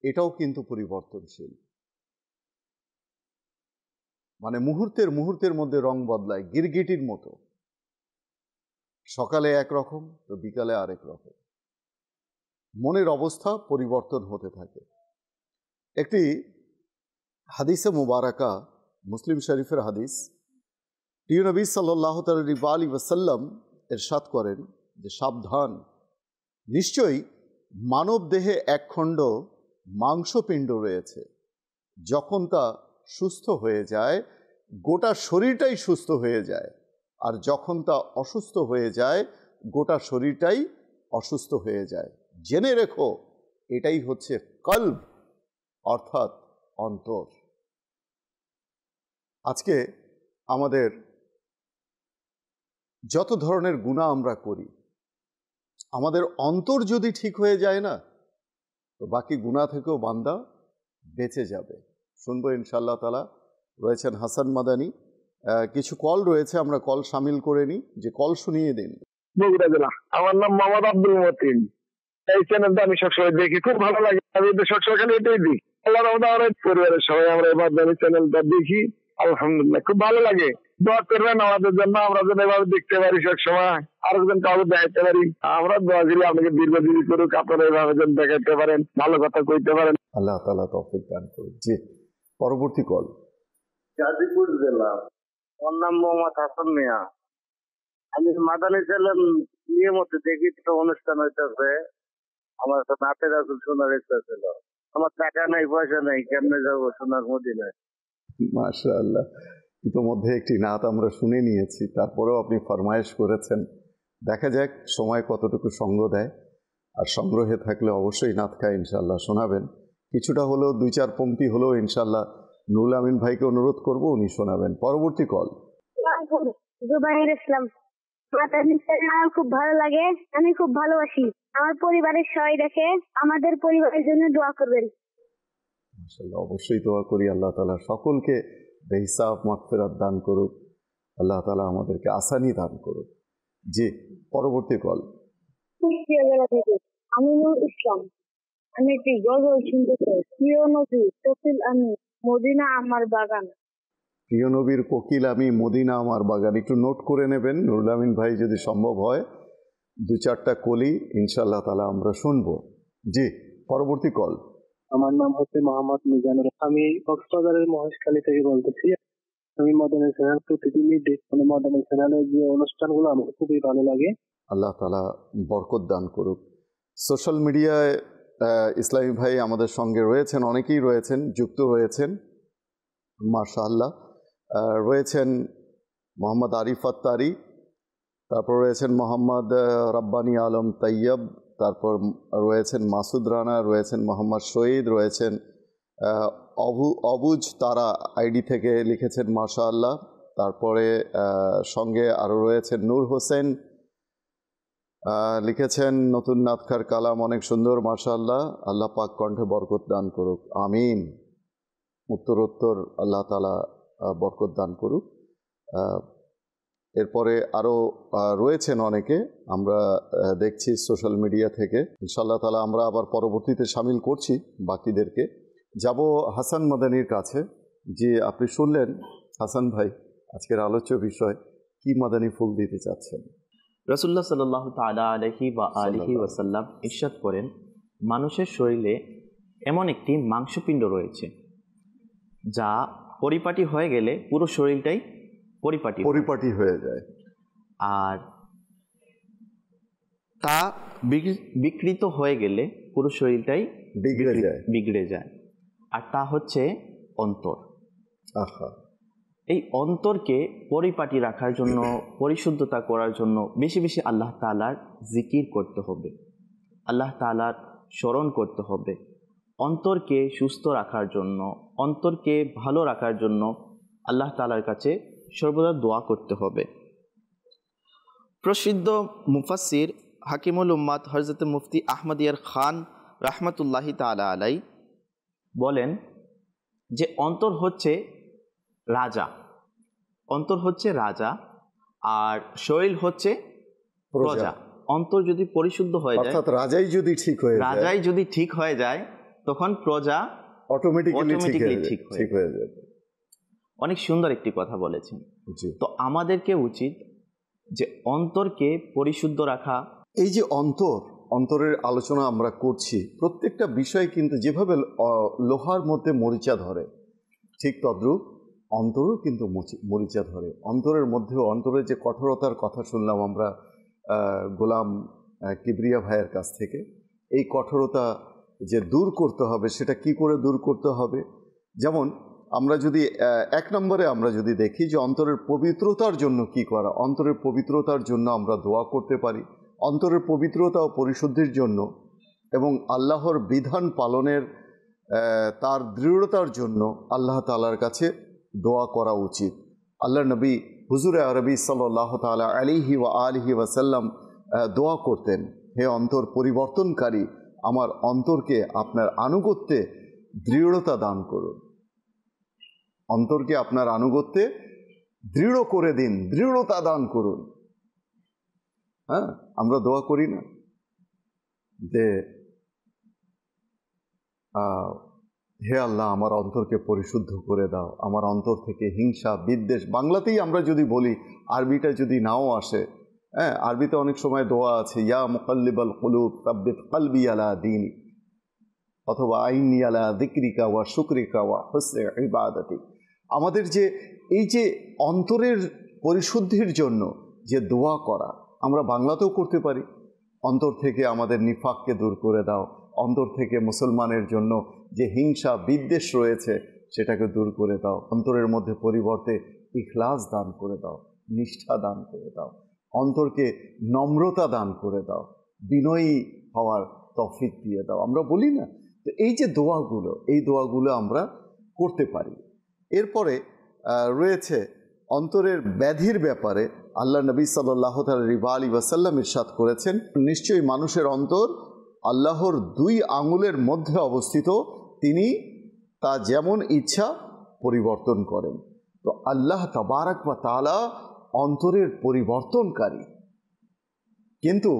Speaker 2: এটাও কিন্তু পরিবর্তনশীল। মানে মুহূর্তের মধ্যে রং বদলায়, গিরগিটির মতো। সকালে একরকম তো বিকালে আরেক রকম। মনের অবস্থা পরিবর্তন হতে থাকে। একটি হাদিসে মুবারাকা, মুসলিম শরীফের হাদিস, প্রিয় নবী সাল্লাল্লাহু আলাইহি ওয়াসাল্লাম ইরশাদ করেন যে সাবধান, নিশ্চয়ই মানব দেহে একখণ্ড মাংসপিণ্ড রয়েছে। যখন তা সুস্থ হয়ে যায়, গোটা শরীরটাই সুস্থ হয়ে যায়, আর যখন তা অসুস্থ হয়ে যায়, গোটা শরীরটাই অসুস্থ হয়ে যায়। জেনে রেখো, এটাই হচ্ছে কলব, অর্থাৎ অন্তর। আজকে আমাদের যত ধরনের গুনাহ আমরা করি, আমাদের অন্তর যদি ঠিক হয়ে যায় না, তো বাকি গুনাহ থেকেও বান্দা বেঁচে যাবে। শুনবো ইনশাআল্লাহ তাআলা রয়েছেন হাসান মাদানী। কিছু কল রয়েছে, আমরা কল সামিল করে নিই। যে কল শুনিয়ে দিন।
Speaker 5: বগুড়া জেলা। আমার নাম মোহাম্মদ আব্দুল মতিন। এই চ্যানেলটা আমি সবসময় দেখি, খুব ভালো লাগে। আমি তো সবসময় খালি এটাই দিই। আল্লাহর রহমতে আমার পরিবারের সবাই আমরা এবার চ্যানেলটা দেখি, আলহামদুলিল্লাহ খুব ভালো লাগে। দোয়া করবেন আমাদের জন্য, আমরা যেন এভাবে দেখতে পারি সবসময়, আরেকজন কাউকে দেখাতে পারি। আমরা দোয়া করি আপনাকে দীর্ঘজীবী করুক, আপনারা এভাবে যেন দেখাতে পারেন, ভালো কথা কইতে পারেন।
Speaker 2: আল্লাহ তাআলা তৌফিক দান করুন। জি, পরবর্তী কল।
Speaker 5: গাজীপুর জেলা। আমার নাম মোহাম্মদ হাসান মিয়া। আমি মাদানী ছিলাম, নিয়মিত দেখি তো অনুষ্ঠান হইতেছে। আমার তো নাতে রাসূল শোনার ইচ্ছা ছিল। আমার টাকা নাই, পয়সা নাই, কেমনে যাবো সোনার মদিনায়?
Speaker 2: মাশাআল্লাহ, ইতোমধ্যে একটি নাত আমরা শুনে নিয়েছি, তারপরেও আপনি ফরমায়েশ করেছেন। দেখা যাক সময় কতটুকু সঙ্গ দেয়, আর সংগ্রহে থাকলে অবশ্যই নাত খায় ইনশাআল্লাহ শোনাবেন। কিছুটা হলেও 2-4 পংক্তি হলেও ইনশাআল্লাহ নুরুল আমিন ভাইকে অনুরোধ করব, উনি শোনাবেন। পরবর্তী কল।
Speaker 6: জুবাইর ইসলাম। মাদানী চ্যানেল খুব ভালো লাগে, আমি খুব ভালোবাসি। আমার পরিবারের সবাই দেখে, আমাদের পরিবারের জন্য দোয়া করবেন।
Speaker 2: মাশাআল্লাহ, অবশ্যই দোয়া করি আল্লাহ তাআলা সকলকে বেহিসাব মাগফিরাত দান করুক, আল্লাহ তাআলা আমাদেরকে আসানি দান করুক। জি, পরবর্তী কল।
Speaker 6: আমি নূর ইসলাম। আমি একটি গজল শুনতে চাই। প্রিয় নবী তফিল, আমি মদিনা আমার বাগান।
Speaker 2: প্রিয় নবীর কোকিল আমি, মদিনা আমার বাগান। একটু নোট করে নেবেন নুরুল আমিন ভাই, যদি সম্ভব হয় 2-4টা কলি ইনশাআল্লাহ তাআলা আমরা শুনবো। জি, পরবর্তী কল।
Speaker 7: আমার নাম হচ্ছে মোহাম্মদ মিজানুর। আমি কক্সবাজারের মহেশখালী থেকে বলতেছি। আমি মাদানী চ্যানেল প্রতিদিনই দেখি। মাদানী চ্যানেলের যে অনুষ্ঠানগুলো আমার খুবই ভালো লাগে।
Speaker 2: আল্লাহ তাআলা বরকত দান করুক। সোশ্যাল মিডিয়ায় ইসলামী ভাই আমাদের সঙ্গে রয়েছেন, অনেকেই রয়েছেন, যুক্ত রয়েছেন মাশাআল্লাহ। রয়েছেন মোহাম্মদ আরিফ আত্তারি, তারপর রয়েছেন মোহাম্মদ রাব্বানি আলম তাইয়ব, তারপর রয়েছেন মাসুদ রানা, রয়েছেন মোহাম্মদ শহীদ, রয়েছেন অবুজ তারা আইডি থেকে লিখেছেন মাশাআল্লাহ। তারপরে সঙ্গে আরও রয়েছেন নূর হোসেন, লিখেছেন নতুন নাতখার কালাম অনেক সুন্দর মাশাআল্লাহ, আল্লাহ পাক কণ্ঠে বরকত দান করুক, আমিন। উত্তরোত্তর আল্লাহ তাআলা বরকত দান করুক। এরপরে আরও রয়েছেন অনেকে, আমরা দেখছি সোশ্যাল মিডিয়া থেকে। ইনশাআল্লাহ তাআলা আমরা আবার পরবর্তীতে সামিল করছি বাকিদেরকে। যাব হাসান মাদানীর কাছে। যে আপনি শুনলেন হাসান ভাই আজকের আলোচ্য বিষয়, কি মাদানী ফুল দিতে চাচ্ছেন?
Speaker 1: রাসূলুল্লাহ সাল্লাল্লাহু তাআলা আলাইহি ওয়া আলিহি ওয়াসাল্লাম ইরশাদ করেন, মানুষের শরীরে এমন একটি মাংসপিণ্ড রয়েছে যা পরিপাটি হয়ে গেলে পুরো শরীরটাই পরিপাটি হয়ে যায়, আর তা বিকৃত হয়ে গেলে পুরো শরীরটাই বিগড়ে যায়, আর তা হচ্ছে অন্তর। এই অন্তরকে পরিপাটি রাখার জন্য, পরিশুদ্ধতা করার জন্য বেশি বেশি আল্লাহ তাআলার জিকির করতে হবে, আল্লাহ তাআলার স্মরণ করতে হবে। অন্তরকে সুস্থ রাখার জন্য, অন্তরকে ভালো রাখার জন্য আল্লাহ তাআলার কাছে সর্বদা দোয়া করতে হবে। প্রসিদ্ধ মুফাসসির হাকিমুল উম্মাত হযরত মুফতি আহমদ ইয়ার খান রাহমাতুল্লাহি তাআলা আলাই বলেন যে অন্তর হচ্ছে রাজা, অন্তর হচ্ছে রাজা, আর শরীর হচ্ছে প্রজা। অন্তর যদি পরিশুদ্ধ হয়ে যায়, অর্থাৎ রাজাই যদি ঠিক হয়ে যায় তখন প্রজা অটোমেটিক্যালি ঠিক হয়ে যাবে। অনেক সুন্দর একটি কথা বলেছেন। তো আমাদেরকে উচিত যে অন্তরকে পরিশুদ্ধ রাখা।
Speaker 2: এই যে অন্তরের আলোচনা আমরা করছি, প্রত্যেকটা বিষয় কিন্তু যেভাবে লোহার মধ্যে মরিচা ধরে, ঠিক তদ্রূপ অন্তরও কিন্তু মরিচা ধরে। অন্তরের মধ্যেও, অন্তরের যে কঠোরতার কথা শুনলাম আমরা গোলাম কিবরিয়া ভাইয়ের কাছ থেকে, এই কঠোরতা যে দূর করতে হবে, সেটা কি করে দূর করতে হবে? যেমন আমরা যদি 1 নম্বরে আমরা যদি দেখি যে অন্তরের পবিত্রতার জন্য কি করা, অন্তরের পবিত্রতার জন্য আমরা দোয়া করতে পারি। অন্তরের পবিত্রতা ও পরিশুদ্ধির জন্য এবং আল্লাহর বিধান পালনের তার দৃঢ়তার জন্য আল্লাহ তাআলার কাছে দোয়া করা উচিত। আল্লাহ নবী হুজুরে আরবি সাল্লাল্লাহু তাআলা আলাইহি ওয়া আলিহি ওয়াসাল্লাম দোয়া করতেন, হে অন্তর পরিবর্তনকারী, আমার অন্তরকে আপনার আনুগত্যে দৃঢ়তা দান করুন। অন্তরকে আপনার আনুগত্যে দৃঢ় করে দিন, দৃঢ়তা দান করুন। হ্যাঁ, আমরা দোয়া করি না যে হে আল্লাহ আমার অন্তরকে পরিশুদ্ধ করে দাও, আমার অন্তর থেকে হিংসা বিদ্বেষ, বাংলাতেই আমরা যদি বলি, আরবিটা যদি নাও আসে, হ্যাঁ আরবিতে অনেক সময় দোয়া আছে, ইয়া মুকাল্লিবাল কুলুব সাব্বিত কলবি আলা দীনি, অথবা আইনি আলা যিকরিকা ওয়া শুকরিকা ওয়া হুসনে ইবাদাতি। আমাদের যে এই যে অন্তরের পরিশুদ্ধির জন্য যে দোয়া করা, আমরা বাংলাতেও করতে পারি, অন্তর থেকে আমাদের নিফাককে দূর করে দাও, অন্তর থেকে মুসলমানের জন্য যে হিংসা বিদ্বেষ রয়েছে সেটাকে দূর করে দাও, অন্তরের মধ্যে পরিবর্তে ইখলাস দান করে দাও, নিষ্ঠা দান করে দাও, অন্তরকে নম্রতা দান করে দাও, বিনয়ী হওয়ার তৌফিক দিয়ে দাও, আমরা বলি না? তো এই যে দোয়াগুলো, এই দোয়াগুলো আমরা করতে পারি। এরপরে রয়েছে অন্তরের ব্যাধির ব্যাপারে আল্লাহ নবী সাল্লাল্লাহু আলাইহি ওয়াসাল্লাম ইরশাদ করেছেন, নিশ্চয়ই মানুষের অন্তর আল্লাহর 2 আঙুলের মধ্যে অবস্থিত, তিনি তা যেমন ইচ্ছা পরিবর্তন করেন। তো আল্লাহ তাবারাক ওয়া তাআলা অন্তরের পরিবর্তনকারী, কিন্তু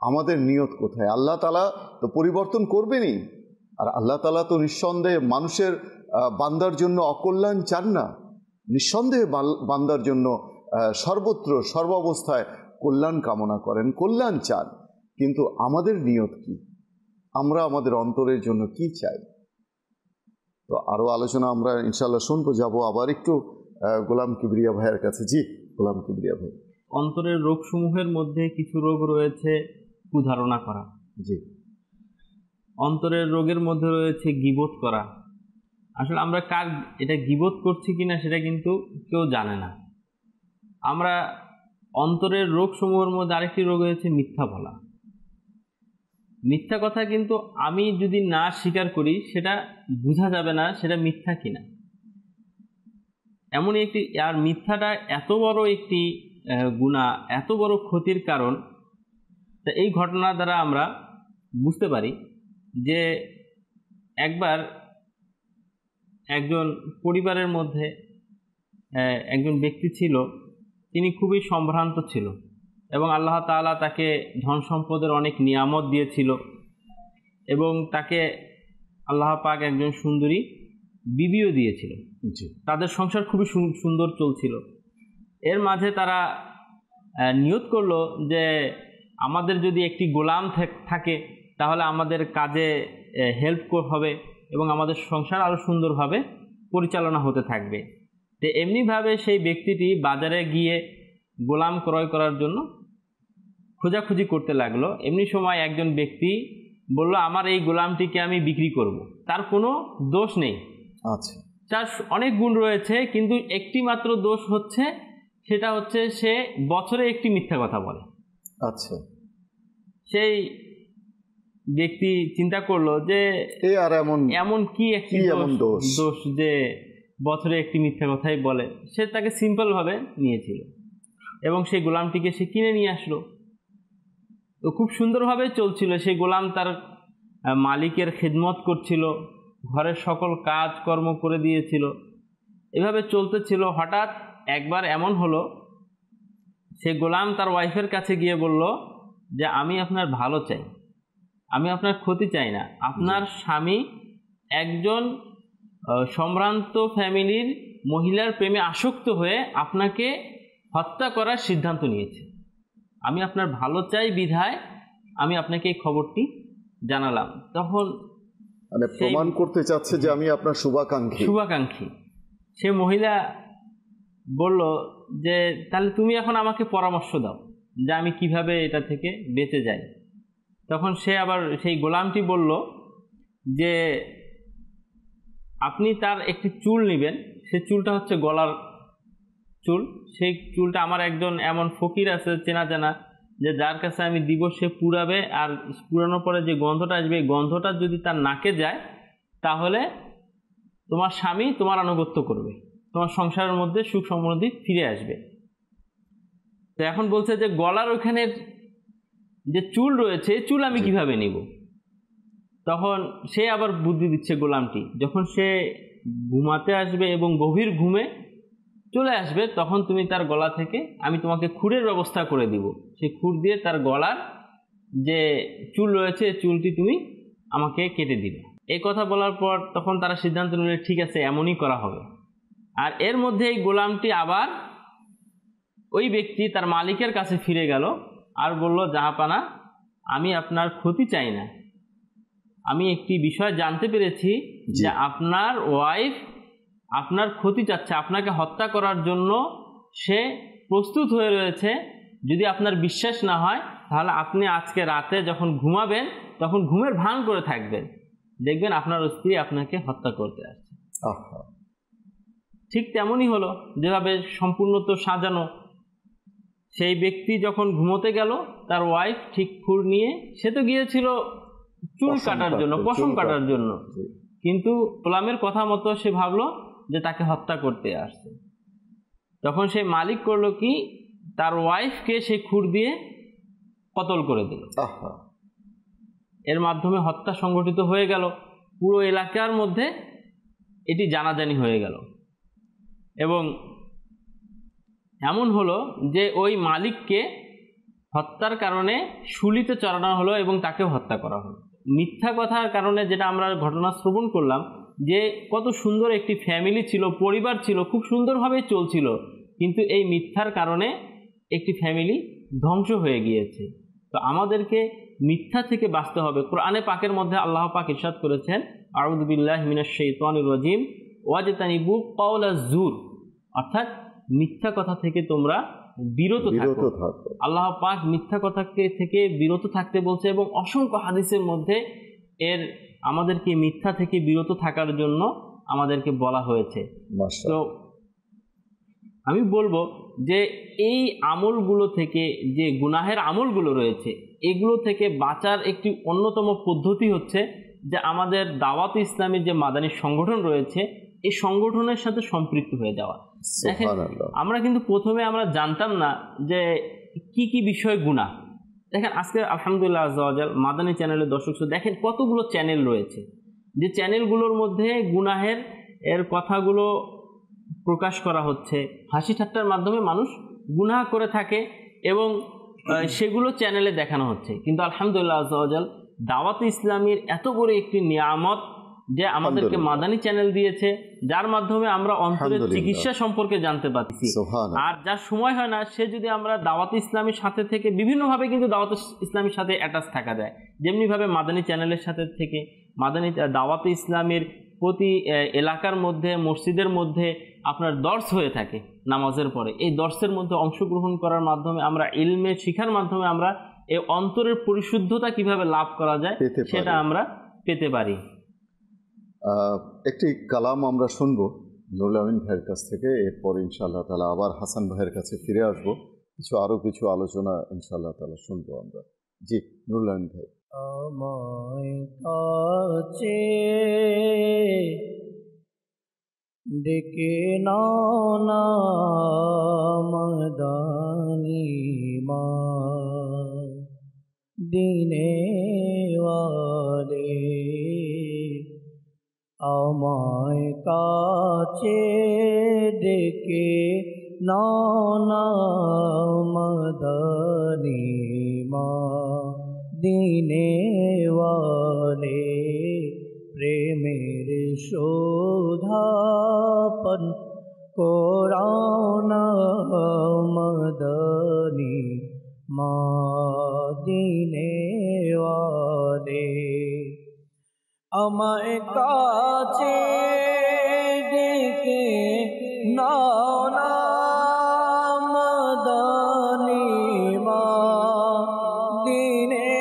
Speaker 2: আমাদের নিয়ত কোথায়? আল্লাহ তাআলা তো পরিবর্তন করবেনই, আর আল্লাহ তাআলা তো নিঃসন্দেহে মানুষের বান্দার জন্য অকল্যাণ চান না, নিঃসন্দেহে বান্দার জন্য সর্বত্র সর্বাবস্থায় কল্যাণ কামনা করেন, কল্যাণ চান। কিন্তু আমাদের নিয়ত কি? আমরা আমাদের অন্তরের জন্য কি চাই? তো আরও আলোচনা আমরা ইনশাআল্লাহ শুনবো। যাব আবার একটু গোলাম কিবরিয়া ভাইয়ের কাছে। জি গোলাম কিবরিয়া ভাই।
Speaker 1: অন্তরের রোগসমূহের মধ্যে কিছু রোগ রয়েছে কুধারণা করা।
Speaker 2: জি।
Speaker 1: অন্তরের রোগের মধ্যে রয়েছে গীবত করা। আসলে আমরা কার এটা গীবত করছি কিনা সেটা কিন্তু কেউ জানে না। আমরা অন্তরের রোগসমূহের মধ্যে আরেকটি রোগ হয়েছে মিথ্যা বলা। মিথ্যা কথা কিন্তু আমি যদি না স্বীকার করি সেটা বোঝা যাবে না সেটা মিথ্যা কিনা। এমনই একটি, আর মিথ্যাটা এত বড় একটি গুনাহ, এত বড় ক্ষতির কারণ। তা এই ঘটনা দ্বারা আমরা বুঝতে পারি যে একবার একজন পরিবারের মধ্যে একজন ব্যক্তি ছিল, তিনি খুবই সম্ভ্রান্ত ছিল এবং আল্লাহ তাআলা তাকে ধন সম্পদের অনেক নিয়ামত দিয়েছিল এবং তাকে আল্লাহ পাক একজন সুন্দরী বিবিও দিয়েছিল। তাদের সংসার খুবই সুন্দর চলছিল। এর মাঝে তারা নিয়ত করলো যে আমাদের যদি একটি গোলাম থাকে তাহলে আমাদের কাজে হেল্প হবে এবং আমাদের সংসার আরও সুন্দরভাবে পরিচালনা হতে থাকবে। তো এমনিভাবে সেই ব্যক্তিটি বাজারে গিয়ে গোলাম ক্রয় করার জন্য খোঁজাখুঁজি করতে লাগলো। এমনি সময় একজন ব্যক্তি বলল, আমার এই গোলামটিকে আমি বিক্রি করব। তার কোনো দোষ নেই,
Speaker 2: আচ্ছা,
Speaker 1: তার অনেক গুণ রয়েছে, কিন্তু একটি মাত্র দোষ হচ্ছে, সেটা হচ্ছে সে বছরে একটি মিথ্যা কথা বলে।
Speaker 2: আচ্ছা। সেই
Speaker 1: ব্যক্তি চিন্তা করলো যে
Speaker 2: আর
Speaker 1: এমন কি একটি দোষ যে বছরে একটি মিথ্যা কথাই বলে। সে তাকে সিম্পলভাবে নিয়েছিল এবং সেই গোলামটিকে সে কিনে নিয়ে আসলো। তো খুব সুন্দরভাবে চলছিল। সেই গোলাম তার মালিকের খেদমত করছিল, ঘরের সকল কাজ কর্ম করে দিয়েছিল, এভাবে চলতেছিল। হঠাৎ একবার এমন হলো, সে গোলাম তার ওয়াইফের কাছে গিয়ে বলল যে আমি আপনার ভালো চাই, আমি আপনার ক্ষতি চাই না। আপনার স্বামী একজন সম্ভ্রান্ত ফ্যামিলির মহিলার প্রেমে আসক্ত হয়ে আপনাকে হত্যা করার সিদ্ধান্ত নিয়েছে। আমি আপনার ভালো চাই বিধায় আমি আপনাকে এই খবরটি জানালাম। তখন
Speaker 2: মানে প্রমাণ করতে চাচ্ছে যে আমি আপনার শুভাকাঙ্ক্ষী।
Speaker 1: সে মহিলা বলল যে তাহলে তুমি এখন আমাকে পরামর্শ দাও যে আমি কিভাবে এটা থেকে বেঁচে যাই। তখন সে আবার সেই গোলামটি বলল যে আপনি তার একটি চুল নেবেন, সে চুলটা হচ্ছে গলার চুল। সেই চুলটা আমার একজন এমন ফকির আছে চেনা জানা, যে যার কাছে আমি দিব সে পুরাবে, আর পুরানোর পরে যে গন্ধটা আসবে এই গন্ধটা যদি তার নাকে যায় তাহলে তোমার স্বামী তোমার আনুগত্য করবে, তোমার সংসারের মধ্যে সুখ সমৃদ্ধি ফিরে আসবে। তো এখন বলছে যে গলার ওখানে যে চুল রয়েছে চুল আমি কিভাবে নিব? তখন সে আবার বুদ্ধি দিচ্ছে গোলামটি। যখন সে ঘুমাতে আসবে এবং গভীর ঘুমে চলে আসবে, তখন তুমি তার গলা থেকে আমি তোমাকে খুরের ব্যবস্থা করে দিব, সেই খুর দিয়ে তার গলার যে চুল রয়েছে চুলটি তুমি আমাকে কেটে দিবে। এই কথা বলার পর তখন তারা সিদ্ধান্ত নিল ঠিক আছে এমনই করা হবে। আর এর মধ্যে এই গোলামটি আবার ওই ব্যক্তি তার মালিকের কাছে ফিরে গেল আর বলল, জাহাপানা, আমি আপনার ক্ষতি চাই না, আমি একটি বিষয় জানতে পেরেছি যে আপনার ওয়াইফ আপনার ক্ষতি চাচ্ছে, আপনাকে হত্যা করার জন্য সে প্রস্তুত হয়ে রয়েছে। যদি আপনার বিশ্বাস না হয় তাহলে আপনি আজকে রাতে যখন ঘুমাবেন তখন ঘুমের ভান করে থাকবেন, দেখবেন আপনার স্ত্রী আপনাকে হত্যা করতে আসছে। ঠিক তেমনই হলো, যেভাবে সম্পূর্ণ তো সাজানো। সেই ব্যক্তি যখন ঘুমোতে গেল তার ওয়াইফ ঠিক খুর নিয়ে, সে তো গিয়েছিল চুল কাটার জন্য, পশম কাটার জন্য, কিন্তু গোলামের কথা মতো সে ভাবলো যে তাকে হত্যা করতে আসছে। তখন সেই মালিক করলো কি, তার ওয়াইফকে সেই খুর দিয়ে কতল করে দিল। এর মাধ্যমে হত্যা সংগঠিত হয়ে গেল, পুরো এলাকার মধ্যে এটি জানাজানি হয়ে গেল। এবং এমন হলো যে ওই মালিককে হত্যার কারণে শুলিতে চড়ানো হলো এবং তাকেও হত্যা করা হলো মিথ্যা কথার কারণে। যেটা আমরা ঘটনা শ্রবণ করলাম যে কত সুন্দর একটি ফ্যামিলি ছিল, পরিবার ছিল, খুব সুন্দরভাবে চলছিল, কিন্তু এই মিথ্যার কারণে একটি ফ্যামিলি ধ্বংস হয়ে গিয়েছে। তো আমাদেরকে মিথ্যা থেকে বাঁচতে হবে। কোরআনে পাকের মধ্যে আল্লাহ পাক ইরশাদ করেছেন, আউযু বিল্লাহি মিনাশ শাইতানির রাজিম ওয়াজতানিবু কাওলাজ জুর, অর্থাৎ মিথ্যা কথা থেকে তোমরা বিরত থাকো। আল্লাহ পাক মিথ্যা কথা থেকে বিরত থাকতে বলছে এবং অসংখ্য হাদিসের মধ্যে এর আমাদেরকে মিথ্যা থেকে বিরত থাকার জন্য আমাদেরকে বলা হয়েছে। তো আমি বলবো যে এই আমলগুলো থেকে, যে গুনাহের আমলগুলো রয়েছে, এগুলো থেকে বাঁচার একটি অন্যতম পদ্ধতি হচ্ছে যে আমাদের দাওয়াত ইসলামী যে মাদানী সংগঠন রয়েছে এই সংগঠনের সাথে সম্পৃক্ত হয়ে যাওয়া। দেখেন, আমরা কিন্তু প্রথমে আমরা জানতাম না যে কি কি বিষয় গুনাহ। দেখেন আজকে আলহামদুলিল্লাহ আজ্জাওয়াজাল মাদানী চ্যানেলের দর্শক দেখেন কতগুলো চ্যানেল রয়েছে, যে চ্যানেলগুলোর মধ্যে গুনাহের এর কথাগুলো প্রকাশ করা হচ্ছে, হাসি ঠাট্টার মাধ্যমে মানুষ গুনাহ করে থাকে এবং সেগুলো চ্যানেলে দেখানো হচ্ছে। কিন্তু আলহামদুলিল্লাহ আজ্জাওয়াজাল দাওয়াত ইসলামীর এত বড় একটি নিয়ামত যে আমাদেরকে মাদানী চ্যানেল দিয়েছে, যার মাধ্যমে আমরা অন্তরের চিকিৎসা সম্পর্কে জানতে পারছি। আর যার সময় হয় না সে যদি আমরা দাওয়াত ইসলামীর সাথে থেকে বিভিন্নভাবে কিন্তু দাওয়াত ইসলামীর সাথে অ্যাটাচ থাকা যায়, যেমনিভাবে মাদানী চ্যানেলের সাথে থেকে মাদানী দাওয়াত ইসলামীর প্রতি এলাকার মধ্যে মসজিদের মধ্যে আপনার দর্স হয়ে থাকে নামাজের পরে। এই দর্সের মধ্যে অংশগ্রহণ করার মাধ্যমে আমরা ইলমে শিখার মাধ্যমে আমরা এই অন্তরের পরিশুদ্ধতা কিভাবে লাভ করা যায় সেটা আমরা পেতে পারি।
Speaker 2: একটি কালাম আমরা শুনবো নুরুল আমিন ভাইয়ের কাছ থেকে, এরপর ইনশাআল্লাহ তাআলা আবার হাসান ভাইয়ের কাছে ফিরে আসবো, আরো কিছু আলোচনা ইনশাআল্লাহ তাআলা শুনবো আমরা। জি নুরুল আমিন ভাই।
Speaker 4: আমায় কাছে ডেকে নাও না মাদানী মা, দিনে ওয়ালে আমায় কাছে ডেকে নাও না মাদানী মা, দিনে ওয়ালে প্রেমের শোধাপন কোরাও না মাদানী মা, দিনে ওয়ালে আমায় কাছে ডেকে নাও না মাদানী মা, দিনে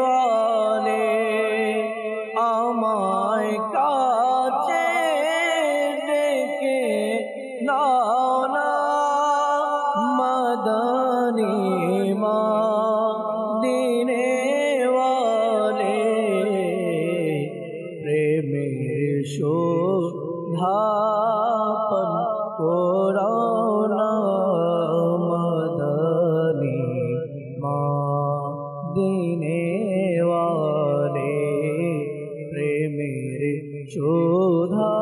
Speaker 4: ওয়ালে আমায় কাছে ডেকে নাও না মাদানী মা, দিনে ওয়ালে প্রেমের শোধাপন কোরাও না মাদানী মা, দিনে ওয়ালে প্রেমের শোধা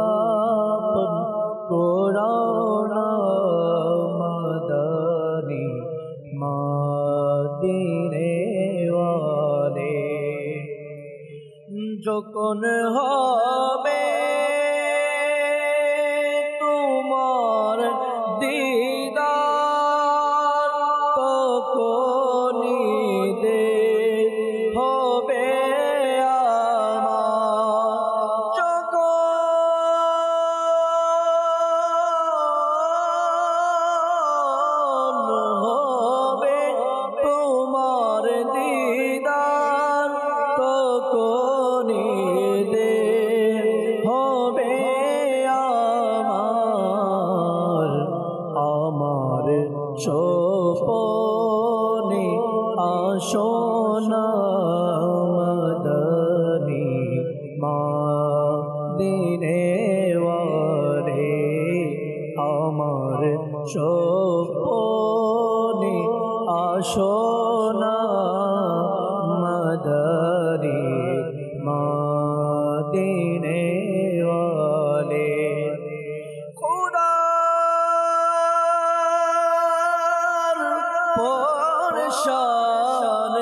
Speaker 4: সোপনে আসনা মদনী মদিনে ওয়ালে আমার সোপনে আসনা মদনী মদিনে ওয়ালে খোদার পরশান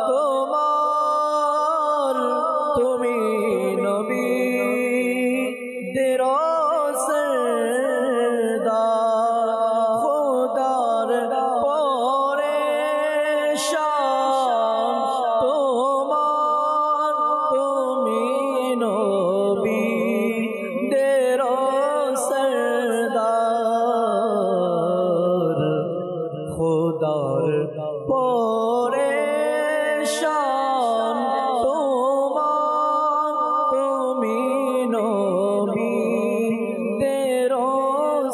Speaker 4: তোমার তুমি নবী দেরসদার খোদার পরশান তোমার তুমি নবী দেরসদার খোদার পরেশান তোমার তুমি নবী তেরো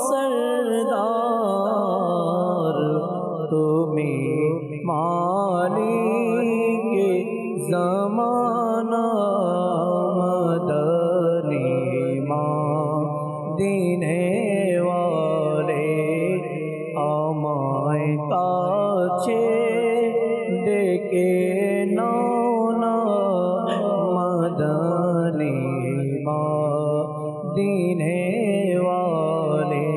Speaker 4: সরদার তুমি মালিকে জমানা মদনী মদিনে ওয়ালে আমায় কাছে ডেকে নাও না মদনী মদিনে ওয়ালে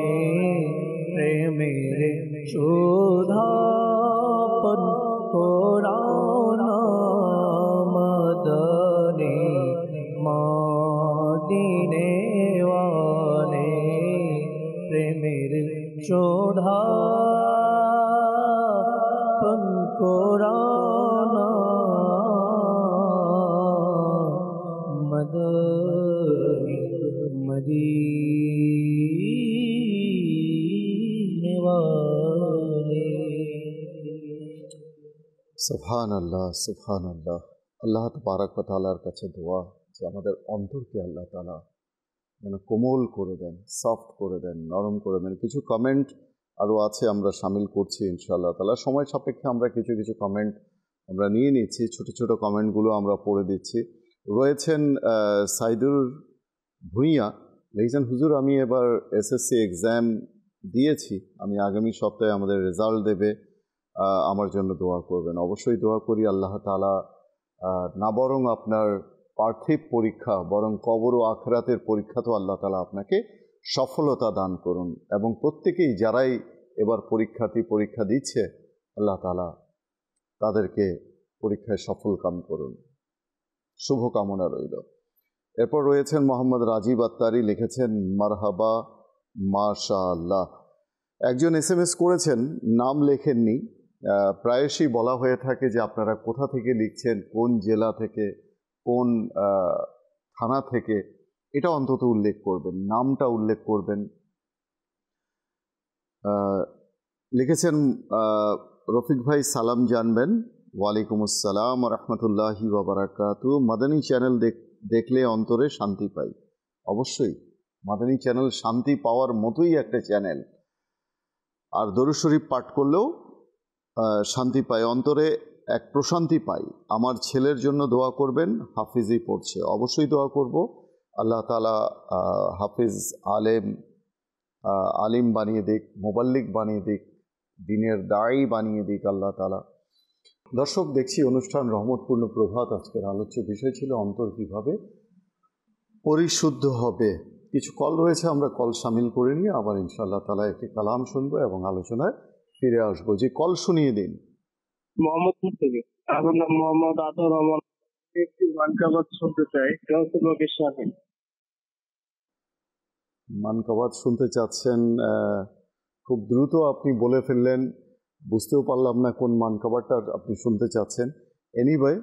Speaker 4: প্রেমের শোধাপন করাও না মদনী মদিনে ওয়ালে প্রেমের শোধাপন করাও না মদনী মদিনে ওয়ালে।
Speaker 2: সুবহানাল্লাহ, সুবহানাল্লাহ। আল্লাহ তাবারক ওয়া তাআলার কাছে দোয়া যে আমাদের অন্তরকে আল্লাহ তাআলা যেন কোমল করে দেন, সফট করে দেন, নরম করে দেন। কিছু কমেন্ট আরও আছে, আমরা শামিল করছি ইনশাআল্লাহ তাআলা। সময় সাপেক্ষে আমরা কিছু কিছু কমেন্ট আমরা নিয়ে নিচ্ছি, ছোট ছোট কমেন্টগুলো আমরা পড়ে দিচ্ছি। রয়েছেন সাইদুর ভুঁইয়া, লিখেছেন হুজুর আমি এবার এসএসসি এক্সাম দিয়েছি, আমি আগামী সপ্তাহে আমাদের রেজাল্ট দেবে, আমার জন্য দোয়া করবেন। অবশ্যই দোয়া করি আল্লাহ তাআলা না বরং আপনার পার্থিব পরীক্ষা, বরং কবর ও আখিরাতের পরীক্ষা তো আল্লাহ তাআলা আপনাকে সফলতা দান করুন। এবং প্রত্যেকেই যারাই এবার পরীক্ষা দিচ্ছে আল্লাহ তাআলা তাদেরকে পরীক্ষায় সফল কাম করুন, শুভকামনা রইল। এরপর রয়েছেন মোহাম্মদ রাজীব আত্তারি, লিখেছেন মারহাবা মাশাআল্লাহ। একজন SMS করেছেন, নাম লেখেননি। প্রায়শই বলা হয়ে থাকে যে আপনারা কোথা থেকে লিখছেন, কোন জেলা থেকে, কোন থানা থেকে, এটা অন্তত উল্লেখ করবেন, নামটা উল্লেখ করবেন। লিখেছেন রফিক ভাই সালাম জানবেন। ওয়ালাইকুম আসসালাম ওয়া রাহমাতুল্লাহি ওয়া বারাকাতু। মাদানী চ্যানেল দেখলে অন্তরে শান্তি পাই। অবশ্যই মাদানী চ্যানেল শান্তি পাওয়ার মতোই একটা চ্যানেল। আর দরুদ শরীফ পাঠ করলেও শান্তি পাই, অন্তরে এক প্রশান্তি পাই। আমার ছেলের জন্য দোয়া করবেন, হাফিজই পড়ছে। অবশ্যই দোয়া করব, আল্লাহ তাআলা হাফিজ আলিম বানিয়ে দিক, মুবাল্লিগ বানিয়ে দিক, দিনের দায়ী বানিয়ে দিক আল্লাহ তাআলা। দর্শক, দেখছি অনুষ্ঠান রহমতপূর্ণ প্রভাত। আজকের আলোচ্য বিষয় ছিল অন্তর কিভাবে পরিশুদ্ধ হবে। কিছু কল রয়েছে, আমরা কল শামিল করে নিয়ে আবার ইনশাআল্লাহ তাআলা একটি কালাম শুনবো এবং আলোচনায় ফিরে আসবো। যে কল শুনিয়ে দিন।
Speaker 7: মোহাম্মদপুর থেকে, আমার নাম মোহাম্মদ আতর রহমান। একটি মানকাবাত শুনতে চাই, রসুলকে শামিল।
Speaker 2: মানকাবাত শুনতে চাচ্ছেন, খুব দ্রুত আপনি বলে ফেললেন, বুঝতেও পারলাম না কোন মানকাবারটা আপনি শুনতে চাচ্ছেন। এনিওয়ে,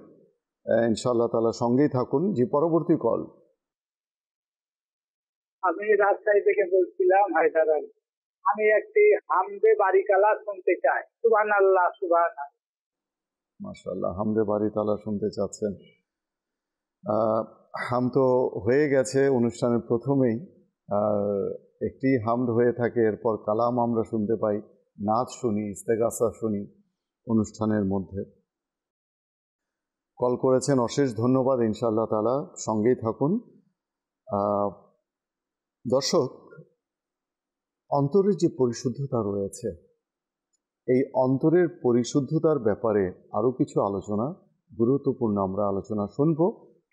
Speaker 2: ইনশাআল্লাহ তাআলা সঙ্গেই থাকুন। যে পরবর্তী কল।
Speaker 8: আমি রাজশাহী থেকে বলছিলাম, হায়দার আলী। আমি একটি হামদে বারিকালা শুনতে চাই। সুবহানাল্লাহ, সুবহানাল্লাহ।
Speaker 2: মাশাআল্লাহ, হামদে বারি তাআলা শুনতে চাচ্ছেন। হাম তো হয়ে গেছে অনুষ্ঠানের প্রথমেই, আর একটি হামদ হয়ে থাকে, এরপর কালাম আমরা শুনতে পাই। নাচ শুনি, ইস্তেগাসা শুনি অনুষ্ঠানের মধ্যে। কল করেছেন, অশেষ ধন্যবাদ। ইনশাআল্লাহ তাআলা সঙ্গেই থাকুন। দর্শক, অন্তরের যে পরিশুদ্ধতা রয়েছে, এই অন্তরের পরিশুদ্ধতার ব্যাপারে আরও কিছু আলোচনা, গুরুত্বপূর্ণ আমরা আলোচনা শুনব,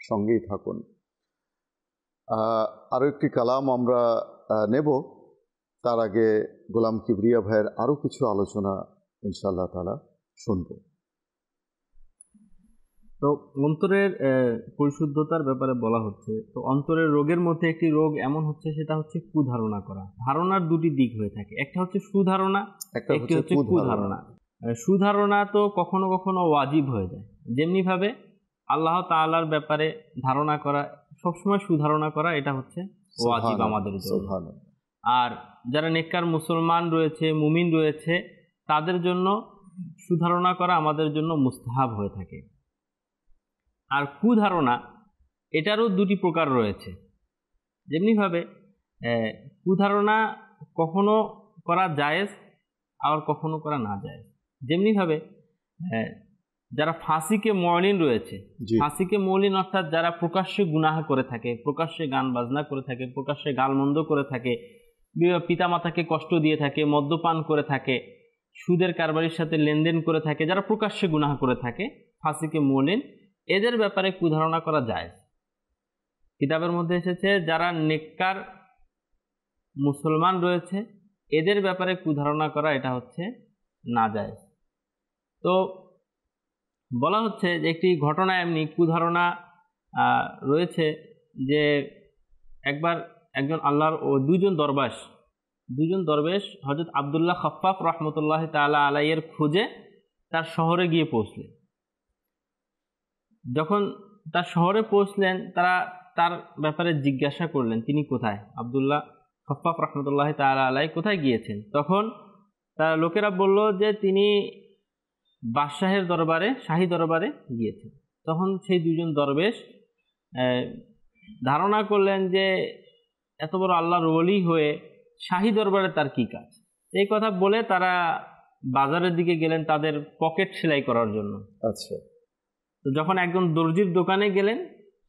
Speaker 2: সঙ্গেই থাকুন। আরও একটি কালাম আমরা নেব, তার আগে গোলাম কিবরিয়া ভাইয়ের আরও কিছু আলোচনা ইনশাআল্লাহ তাআলা শুনব।
Speaker 1: তো অন্তরের পরিশুদ্ধতার ব্যাপারে বলা হচ্ছে। তো অন্তরের রোগের মধ্যে একটি রোগ এমন হচ্ছে, সেটা হচ্ছে কুধারণা করা। ধারণার দুটি দিক হয়ে থাকে, একটা হচ্ছে সুধারণা, একটি হচ্ছে কুধারণা। সুধারণা তো কখনো কখনো ওয়াজিব হয়ে যায়, যেমনি ভাবে আল্লাহ তাআলার ব্যাপারে ধারণা করা, সবসময় সুধারণা করা, এটা হচ্ছে ওয়াজিব আমাদের জন্য। আর যারা নেককার মুসলমান রয়েছে, মুমিন রয়েছে, তাদের জন্য সুধারণা করা আমাদের জন্য মুস্তাহাব হয়ে থাকে। আর কুধারণা, এটারও দুটি প্রকার রয়েছে। যেমনিভাবে কুধারণা কখনো করা জায়েজ, আবার কখনো করা না জায়েজ। যেমনিভাবে যারা ফাসিকে মুলিন রয়েছে, ফাসিকে মুলিন অর্থাৎ যারা প্রকাশ্যে গুনাহ করে থাকে, প্রকাশ্যে গান বাজনা করে থাকে, প্রকাশ্যে গালমন্দ করে থাকে, পিতামাতাকে কষ্ট দিয়ে থাকে, মদ্যপান করে থাকে, সুদের কারবারির সাথে লেনদেন করে থাকে, যারা প্রকাশ্যে গুনাহ করে থাকে, ফাসিকে মুলিন, এদের ব্যাপারে কুধারণা করা যায়। কিতাবের মধ্যে এসেছে যারা নেককার মুসলমান রয়েছে, এদের ব্যাপারে কুধারণা করা, এটা হচ্ছে না যায়। তো বলা হচ্ছে যে একটি ঘটনা এমনি কুধারণা রয়েছে যে একবার একজন আল্লাহর ও দুজন দরবেশ হযরত আব্দুল্লাহ খাফফাফ রহমতুল্লাহ তাআলা আলাইহির খোঁজে তার শহরে গিয়ে পৌঁছলেন। যখন তার শহরে পৌঁছলেন, তারা তার ব্যাপারে জিজ্ঞাসা করলেন তিনি কোথায়, আব্দুল্লাহ খাফফাফ রহমতুল্লাহ তাআলা আলাইহি কোথায় গিয়েছেন। তখন তার লোকেরা বলল যে তিনি বাদশাহের দরবারে, শাহী দরবারে গিয়েছেন। তখন সেই দুজন দরবেশ ধারণা করলেন যে এত বড় আল্লাহর ওলি হয়ে শাহী দরবারে তার কি কাজ। এই কথা বলে তারা বাজারের দিকে গেলেন তাদের পকেট সেলাই করার জন্য।
Speaker 2: আচ্ছা।
Speaker 1: তো যখন একজন দর্জির দোকানে গেলেন,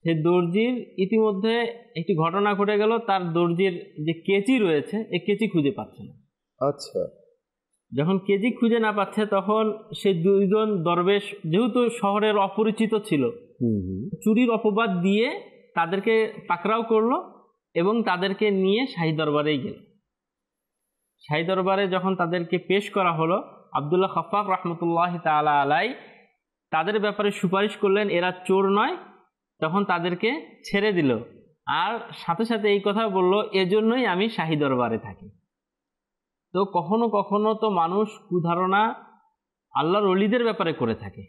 Speaker 1: সেই দর্জির ইতিমধ্যে একটি ঘটনা ঘটে গেল, তার দর্জির যে কেচি রয়েছে, এই কেচি খুঁজে পাচ্ছে না।
Speaker 2: আচ্ছা।
Speaker 1: যখন কেচি খুঁজে না পাচ্ছে, তখন সেই দুইজন দরবেশ যেহেতু শহরের অপরিচিত ছিল, চুরির অপবাদ দিয়ে তাদেরকে পাকড়াও করলো এবং তাদেরকে নিয়ে শাহী দরবারেই গেল। শাহী দরবারে যখন তাদেরকে পেশ করা হলো, আব্দুল্লাহ খাফফাফ রহমতুল্লাহ তাআলা আলাইহি তাদের ব্যাপারে সুপারিশ করলেন এরা চোর নয়, তখন তাদেরকে ছেড়ে দিল। আর সাথে সাথে এই কথা বলল, এজন্যই আমি শাহী দরবারে থাকি। তো কখনো কখনো তো মানুষ কুধারণা আল্লাহর ওলিদের ব্যাপারে করে থাকে,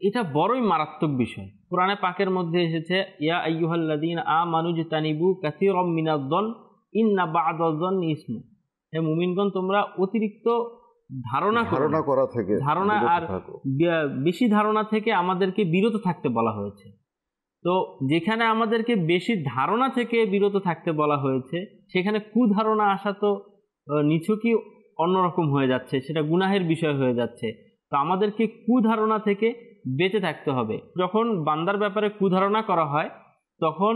Speaker 1: এটা বড়ই মারাত্মক বিষয়। কোরআনে পাকের মধ্যে এসেছে, ইয়া আইয়ুহাল্লাযীনা আমানু ইজতানিবু কাসীরাম মিনায-যন ইন্না বা'দায-যন্নি ইসমু। হে মুমিনগণ, তোমরা অতিরিক্ত ধারণা করা থেকে, ধারণা আর বেশি ধারণা থেকে আমাদেরকে বিরত থাকতে বলা হয়েছে। তো যেখানে আমাদেরকে বেশি ধারণা থেকে বিরত থাকতে বলা হয়েছে, সেখানে কুধারণা আসা তো নিছকই অন্যরকম হয়ে যাচ্ছে, সেটা গুনাহের বিষয় হয়ে যাচ্ছে। তো আমাদেরকে কুধারণা থেকে বেঁচে থাকতে হবে। যখন বান্দার ব্যাপারে কুধারণা করা হয়, তখন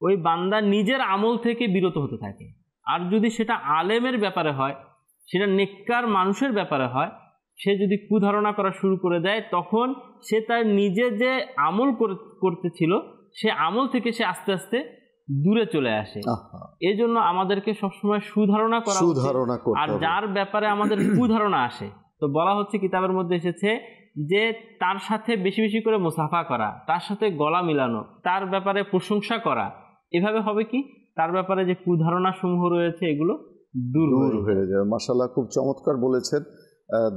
Speaker 1: ওই বান্দা নিজের আমল থেকে বিরত হতে থাকে। আর যদি সেটা আলেমের ব্যাপারে হয়, সেটা নেককার মানুষের ব্যাপারে হয়, সে যদি কুধারণা করা শুরু করে দেয়, তখন সে তার নিজে যে আমল করতেছিল, সে আমল থেকে সে আস্তে আস্তে দূরে চলে আসে। এই জন্য আমাদেরকে সবসময় সুধারণা করা, আর যার ব্যাপারে আমাদের কুধারণা আসে, তো বলা হচ্ছে কিতাবের মধ্যে এসেছে যে তার সাথে বেশি বেশি করে মুসাফা করা, তার সাথে গলা মিলানো, তার ব্যাপারে প্রশংসা করা, এভাবে হবে কি তার ব্যাপারে যে কুধারণা সমূহ রয়েছে এগুলো দূর হয়ে যাবে।
Speaker 2: মাশাআল্লাহ, খুব চমৎকার বলেছেন।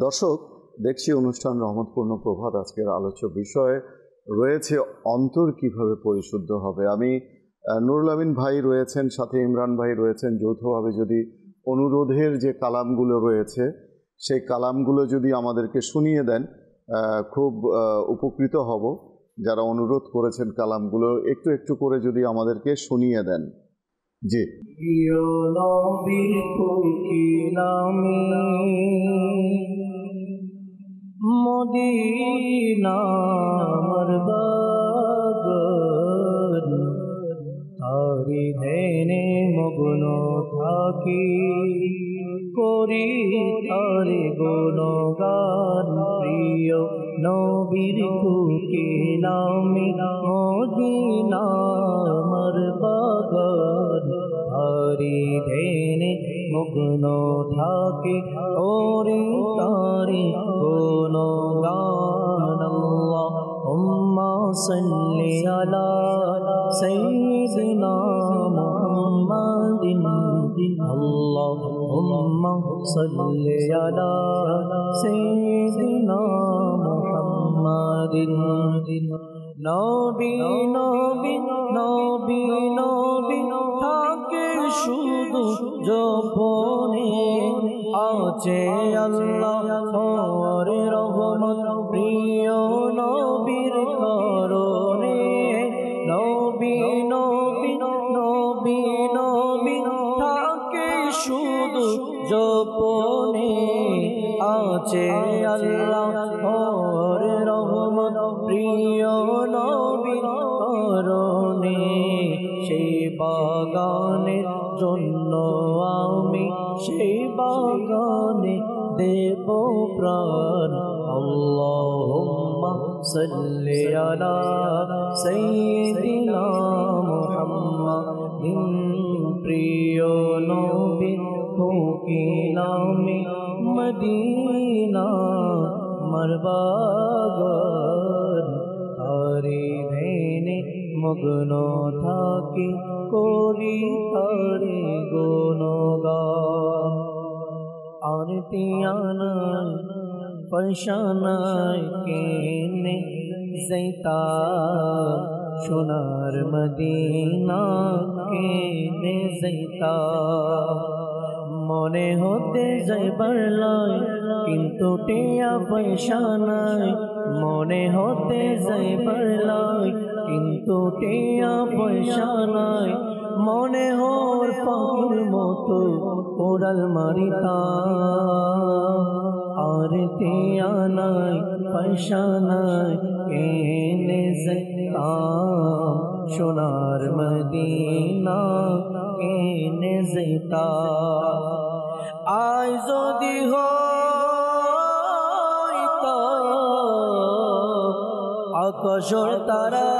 Speaker 2: দর্শক, দেখছি অনুষ্ঠান রহমতপূর্ণ প্রভাত আজকের আলোচ্য বিষয় রয়েছে অন্তর কিভাবে পরিশুদ্ধ হবে। আমি নুরুল আমিন ভাই রয়েছেন, সাথে ইমরান ভাই রয়েছেন, যৌথভাবে যদি অনুরোধের যে কালামগুলো রয়েছে সেই কালামগুলো যদি আমাদেরকে শুনিয়ে দেন, খুব উপকৃত হব। যারা অনুরোধ করেছেন কালামগুলো একটু একটু করে যদি আমাদেরকে শুনিয়ে দেন। জি।
Speaker 4: প্রিয় নবীর কোকিলামি মদিনার বাগান, তারি ধ্যানে মগ্ন থাকি করি তারে গুণগান। প্রিয় নবীর কোকিলামি মদিনার বাগান, তারি ধ্যানে মগ্ন থাকি করি তারে গুণগান। আল্লাহুম্মা সাল্লি আলা সাইয়্যিদিনা মুহাম্মাদিন, আল্লাহুম্মা সাল্লি আলা সাইয়্যিদিনা মুহাম্মাদিন। নবী নবী নবী নবী থাকে শুধু জপনে, আছে আল্লাহর রহমত প্রিয় নবীর কারণে। নবী নবী নবী নবী থাকে শুধু জপনে, আছে আল্লাহর রহমত প্রিয় নবীর কারণে। সেই বাগানের জন্য আমি সেই বাগানে দেব প্রাণ। আল্লাহুম্মা সাল্লি আলা সাইয়্যিদিনা মুহাম্মাদিন। প্রিয় নবী কোকিলামি মদিনা বাগান, তারে ধ্যানে মগ্ন থাকি করি তারে গুণগান। আরতি আনাই পয়সানাই কেনে যাইতা, সোনার মদিনা কেনে যাইতা। মনে হতে যাইবার লাই কিন্তু টিয়া পয়সা নাই, মনে হতে যাইবার লাই কিন্তু টিয়া পয়সা নাই। মনে হর পাখির মতো ওড়াল মারিতা, আর টিয়া নাই পয়সা নাই কেনে যাইতাম, সোনার মদিনা কেনে যাইতাম। আই যদি হইতো আকাশের তারা,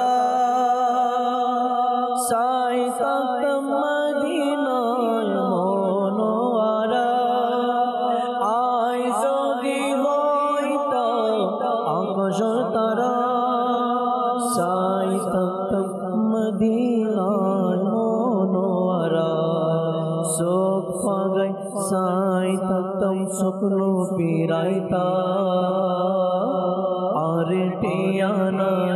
Speaker 4: সাইতাম মদিনার মনোয়ারা। আই যদি হইতো আকাশের তারা, সাইতাম মদিনার মনোয়ারা। চোখ ফাগাই সাইতাম স্বপ্ন পিরাইতা, আর টিয়া নাই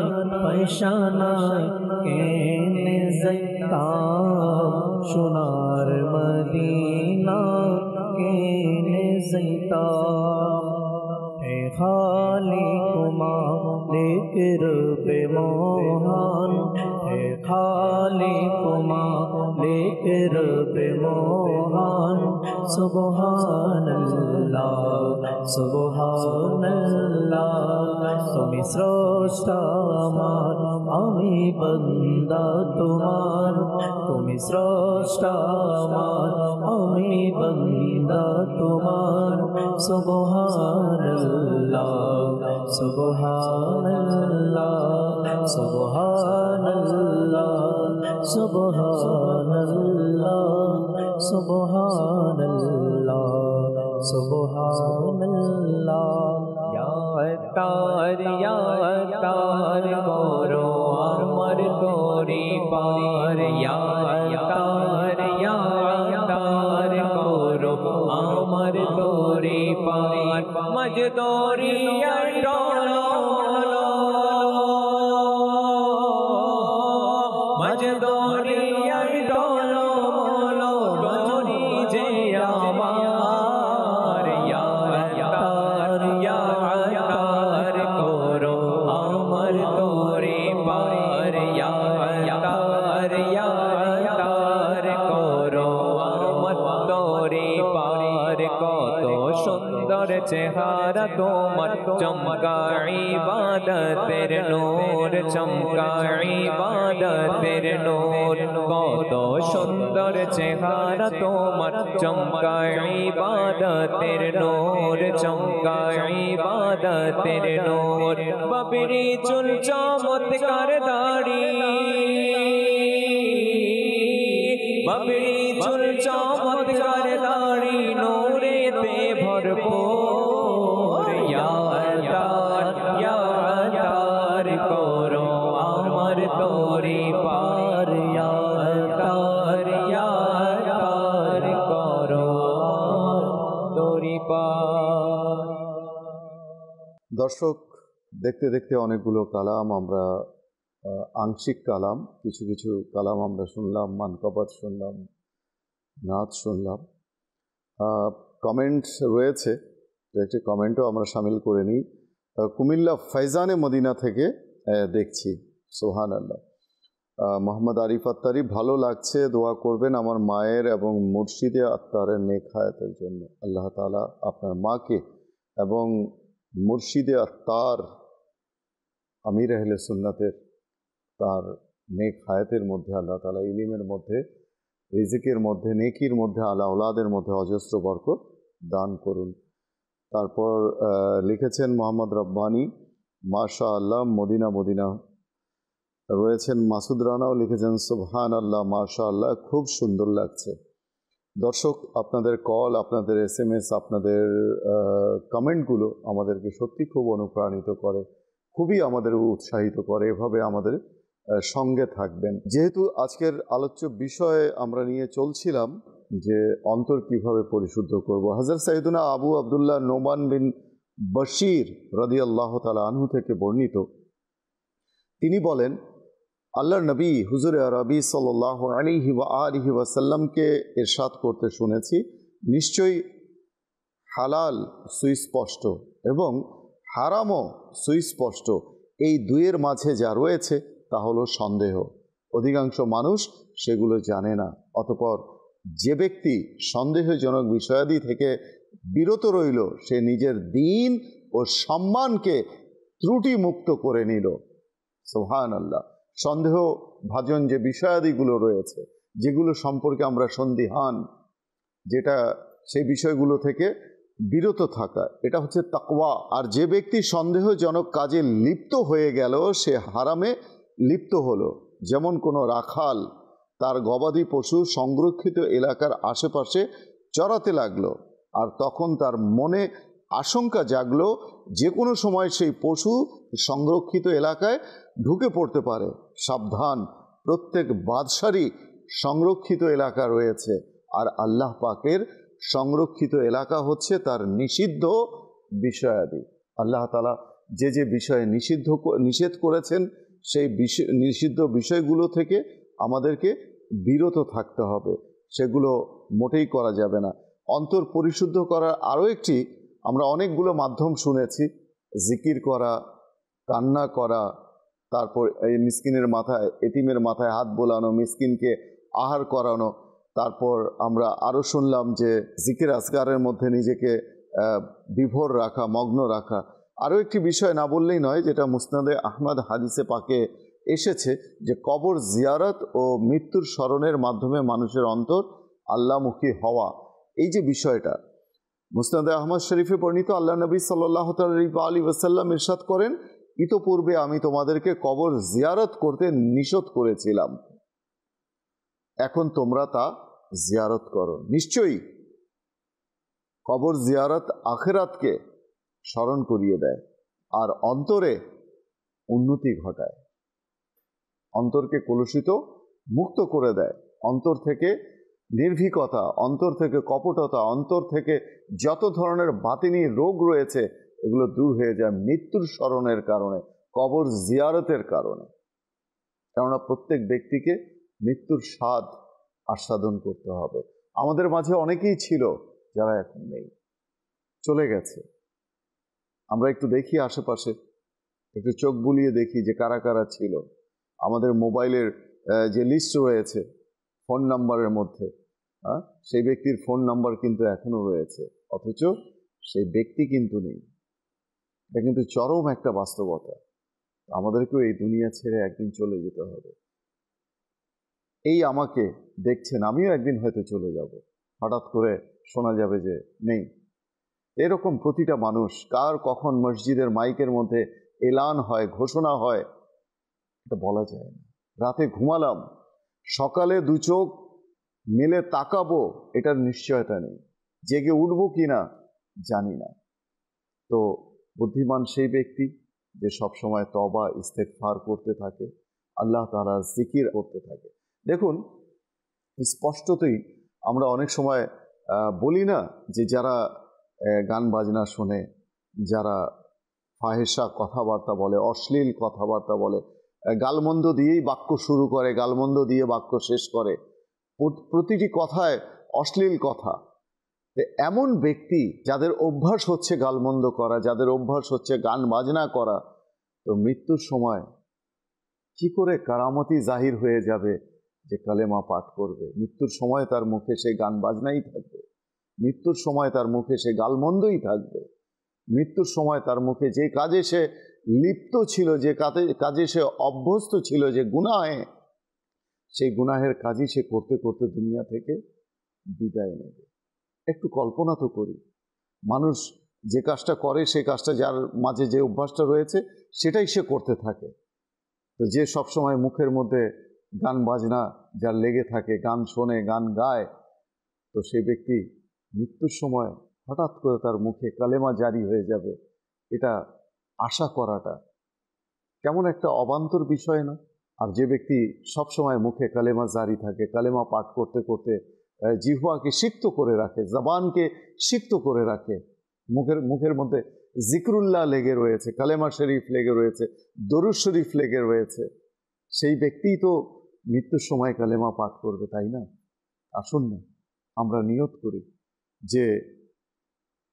Speaker 4: পয়সা নাই কেনে যাইতাম, সোনার মদিনা কেনে যাইতাম। হে খালিক মালিক রবে মহান, হে খালিক মালিক রবে মহান। সুবহানাল্লাহ সুবহানাল্লাহ, তুমি স্রষ্টা আমার আমি বান্দা তোমার, তুমি স্রষ্টা আমার আমি বান্দা তোমার। সুবহানাল্লাহ সুবহানাল্লাহ সুবহানাল্লাহ সুবহানাল্লাহ সুবহানাল্লাহ সুবহানাল্লাহ। ইয়া তার করো আমার তোরি পার, ইয়া তার করো আমার তোরি পার। মজদুরি ডোলো মজদুরি ডোলো মোলো ডোরি যে আমার। ইয়া তার করো আমার তোরি পার, ইয়া তার করো চেহারা তোমার চমকা ইবাদতের নূর চমকা ইবাদতের নূর কত সুন্দর চেহারা তোমার চমকা ইবাদতের নূর চমকা ইবাদতের নূর বাবরি চুল চমৎকার দাড়ি বাবরি চুল চমৎকার দাড়ি নূরেতে ভরপুর ইয়া তার করো আমার তোরি পার ইয়া তার করো তোরি পার।
Speaker 2: দর্শক, দেখতে দেখতে অনেকগুলো কালাম আমরা আংশিক কালাম, কিছু কিছু কালাম আমরা শুনলাম, মানকাবাত শুনলাম, নাচ শুনলাম, কমেন্ট রয়েছে, একটি কমেন্টও আমরা সামিল করে নিই। কুমিল্লা ফাইজানে মদিনা থেকে দেখছি, সোহান আল্লাহ। মোহাম্মদ আরিফ আত্তারি, ভালো লাগছে, দোয়া করবেন আমার মায়ের এবং মুর্শিদে আত্তারের নেক হায়াতের জন্য। আল্লাহ তাআলা আপনার মাকে এবং মুর্শিদে আত্তার আমির আহলে সুন্নাতের তার নেক হায়াতের মধ্যে আল্লাহ তাআলা ইলমের মধ্যে, রিজিকের মধ্যে, নেকির মধ্যে, আল্লাহ আওলাদের মধ্যে অজস্র বরকত দান করুন। তারপর লিখেছেন মোহাম্মদ রব্বানি, মাশা আল্লাহ, মদিনা মদিনা রয়েছেন। মাসুদ রানাও লিখেছেন সুবহান আল্লাহ, মাশা আল্লাহ, খুব সুন্দর লাগছে। দর্শক, আপনাদের কল, আপনাদের SMS, আপনাদের কমেন্টগুলো আমাদেরকে সত্যি খুব অনুপ্রাণিত করে, খুবই আমাদের উৎসাহিত করে। এভাবে আমাদের সঙ্গে থাকবেন। যেহেতু আজকের আলোচ্য বিষয়ে আমরা নিয়ে চলছিলাম যে অন্তর কিভাবে পরিশুদ্ধ করব, হযরত সাইয়েদুনা আবু আব্দুল্লাহ নোমান বিন বশির রাদিয়াল্লাহু তাআলা আনহু থেকে বর্ণিত, তিনি বলেন, আল্লাহর নবী হুজুরে আরবি সাল্লাল্লাহু আলাইহি ওয়া আলিহি ওয়াসাল্লামকে ইরশাদ করতে শুনেছি, নিশ্চয়ই হালাল সুস্পষ্ট এবং হারামও সুস্পষ্ট, এই দুইয়ের মাঝে যা রয়েছে তা হলো সন্দেহ। অধিকাংশ মানুষ সেগুলো জানে না। অতঃপর যে ব্যক্তি সন্দেহজনক বিষয়াদি থেকে বিরত রইল, সে নিজের দ্বীন ও সম্মানকে ত্রুটিমুক্ত করে নিল। সুবহানাল্লাহ। সন্দেহ ভাজন যে বিষয়াদিগুলো রয়েছে, যেগুলো সম্পর্কে আমরা সন্দিহান, যেটা সেই বিষয়গুলো থেকে বিরত থাকা, এটা হচ্ছে তাকওয়া। আর যে ব্যক্তি সন্দেহজনক কাজে লিপ্ত হয়ে গেল, সে হারামে লিপ্ত হলো। যেমন কোনো রাখাল তার গবাদি পশু সংরক্ষিত এলাকার আশেপাশে চরাতে লাগলো, আর তখন তার মনে আশঙ্কা জাগলো যে কোনো সময় সেই পশু সংরক্ষিত এলাকায় ঢুকে পড়তে পারে। সাবধান, প্রত্যেক বাদশারই সংরক্ষিত এলাকা রয়েছে, আর আল্লাহ পাকের সংরক্ষিত এলাকা হচ্ছে তার নিষিদ্ধ বিষয়াদি। আল্লাহ তাআলা যে যে বিষয়ে নিষেধ করেছেন, সেই নিষিদ্ধ বিষয়গুলো থেকে আমাদেরকে বিরত থাকতে হবে, সেগুলো মোটেই করা যাবে না। অন্তর পরিশুদ্ধ করার আরও একটি, আমরা অনেকগুলো মাধ্যম শুনেছি, জিকির করা, কান্না করা, তারপর এই মিসকিনের মাথায়, এতিমের মাথায় হাত বোলানো, মিসকিনকে আহার করানো। তারপর আমরা আরও শুনলাম যে জিকির আসগারের মধ্যে নিজেকে বিভোর রাখা, মগ্ন রাখা। আরও একটি বিষয় না বললেই নয়, যেটা মুসনাদে আহমদ হাদিসে পাকে এসেছে, যে কবর জিয়ারত ও মৃত্যুর স্মরণের মাধ্যমে মানুষের অন্তর আল্লাহমুখী হওয়া। এই যে বিষয়টা মুসনাদে আহমদ শরীফে বর্ণিত, আল্লাহ নবী সাল্লাল্লাহু আলাইহি ওয়াসাল্লাম ইরশাদ করেন, ইতপূর্বে আমি তোমাদেরকে কবর জিয়ারত করতে নিষেধ করেছিলাম, এখন তোমরা তা জিয়ারত করো। নিশ্চয়ই কবর জিয়ারত আখিরাতকে স্মরণ করিয়ে দেয় আর অন্তরে উন্নতি ঘটায়, অন্তরকে কলুষিত মুক্ত করে দেয়, অন্তর থেকে নির্ভীকতা, অন্তর থেকে কপটতা, অন্তর থেকে যত ধরনের বাতিনি রোগ রয়েছে এগুলো দূর হয়ে যায় মৃত্যুর স্মরণের কারণে, কবর জিয়ারতের কারণে। কেননা প্রত্যেক ব্যক্তিকে মৃত্যুর স্বাদ আস্বাদন করতে হবে। আমাদের মাঝে অনেকেই ছিল যারা এখন নেই, চলে গেছে। আমরা একটু দেখি আশেপাশে, একটু চোখ বুলিয়ে দেখি যে কারা কারা ছিল। আমাদের মোবাইলের যে লিস্ট রয়েছে ফোন নাম্বারের মধ্যে, সেই ব্যক্তির ফোন নাম্বার কিন্তু এখনও রয়েছে, অথচ সেই ব্যক্তি কিন্তু নেই। এটা কিন্তু চরম একটা বাস্তবতা। আমাদেরকেও এই দুনিয়া ছেড়ে একদিন চলে যেতে হবে। এই আমাকে দেখছেন, আমিও একদিন হয়তো চলে যাব, হঠাৎ করে শোনা যাবে যে নেই। এরকম প্রতিটা মানুষ, কার কখন মসজিদের মাইকের মধ্যে এলান হয়, ঘোষণা হয়, এটা বলা যায় না। রাতে ঘুমালাম, সকালে দু চোখ মেলে তাকাবো, এটার নিশ্চয়তা নেই। জেগে উঠবো কিনা জানি না। তো বুদ্ধিমান সেই ব্যক্তি যে সবসময় তওবা ইস্তেগফার করতে থাকে, আল্লাহ তাআলার জিকির করতে থাকে। দেখুন, স্পষ্টতই আমরা অনেক সময় বলি না যে যারা গান বাজনা শোনে, যারা ফাহেসা কথাবার্তা বলে, অশ্লীল কথাবার্তা বলে, গালমন্দ দিয়েই বাক্য শুরু করে, গালমন্দ দিয়ে বাক্য শেষ করে, প্রতিটি কথায় অশ্লীল কথা। এমন ব্যক্তি যাদের অভ্যাস হচ্ছে গালমন্দ করা, যাদের অভ্যাস হচ্ছে গান বাজনা করা, তো মৃত্যুর সময় কি করে কারামতি জাহির হয়ে যাবে যে কালেমা পাঠ করবে? মৃত্যুর সময় তার মুখে সে গান বাজনাই থাকবে, মৃত্যুর সময় তার মুখে সে গালমন্দই থাকবে, মৃত্যুর সময় তার মুখে যে কাজে সে লিপ্ত ছিল, যে কাজে সে অভ্যস্ত ছিল, যে গুনাহে, সেই গুনাহের কাজই সে করতে করতে দুনিয়া থেকে বিদায় নেবে। একটু কল্পনা তো করি, মানুষ যে কাজটা করে, সেই কাজটা, যার মাঝে যে অভ্যাসটা রয়েছে, সেটাই সে করতে থাকে। তো যে সবসময় মুখের মধ্যে গান বাজনা যার লেগে থাকে, গান শোনে, গান গায়, তো সেই ব্যক্তি মৃত্যুর সময় হঠাৎ করে তার মুখে কালেমা জারি হয়ে যাবে, এটা আশা করাটা কেমন একটা অবান্তর বিষয় না? আর যে ব্যক্তি সবসময় মুখে কালেমা জারি থাকে, কালেমা পাঠ করতে করতে জিহ্বাকে সিক্ত করে রাখে, জবানকে সিক্ত করে রাখে, মুখের মধ্যে জিকরুল্লাহ লেগে রয়েছে, কালেমা শরীফ লেগে রয়েছে, দরুদ শরীফ লেগে রয়েছে, সেই ব্যক্তিই তো মৃত্যুর সময় কালেমা পাঠ করবে, তাই না? আসুন না আমরা নিয়ত করি যে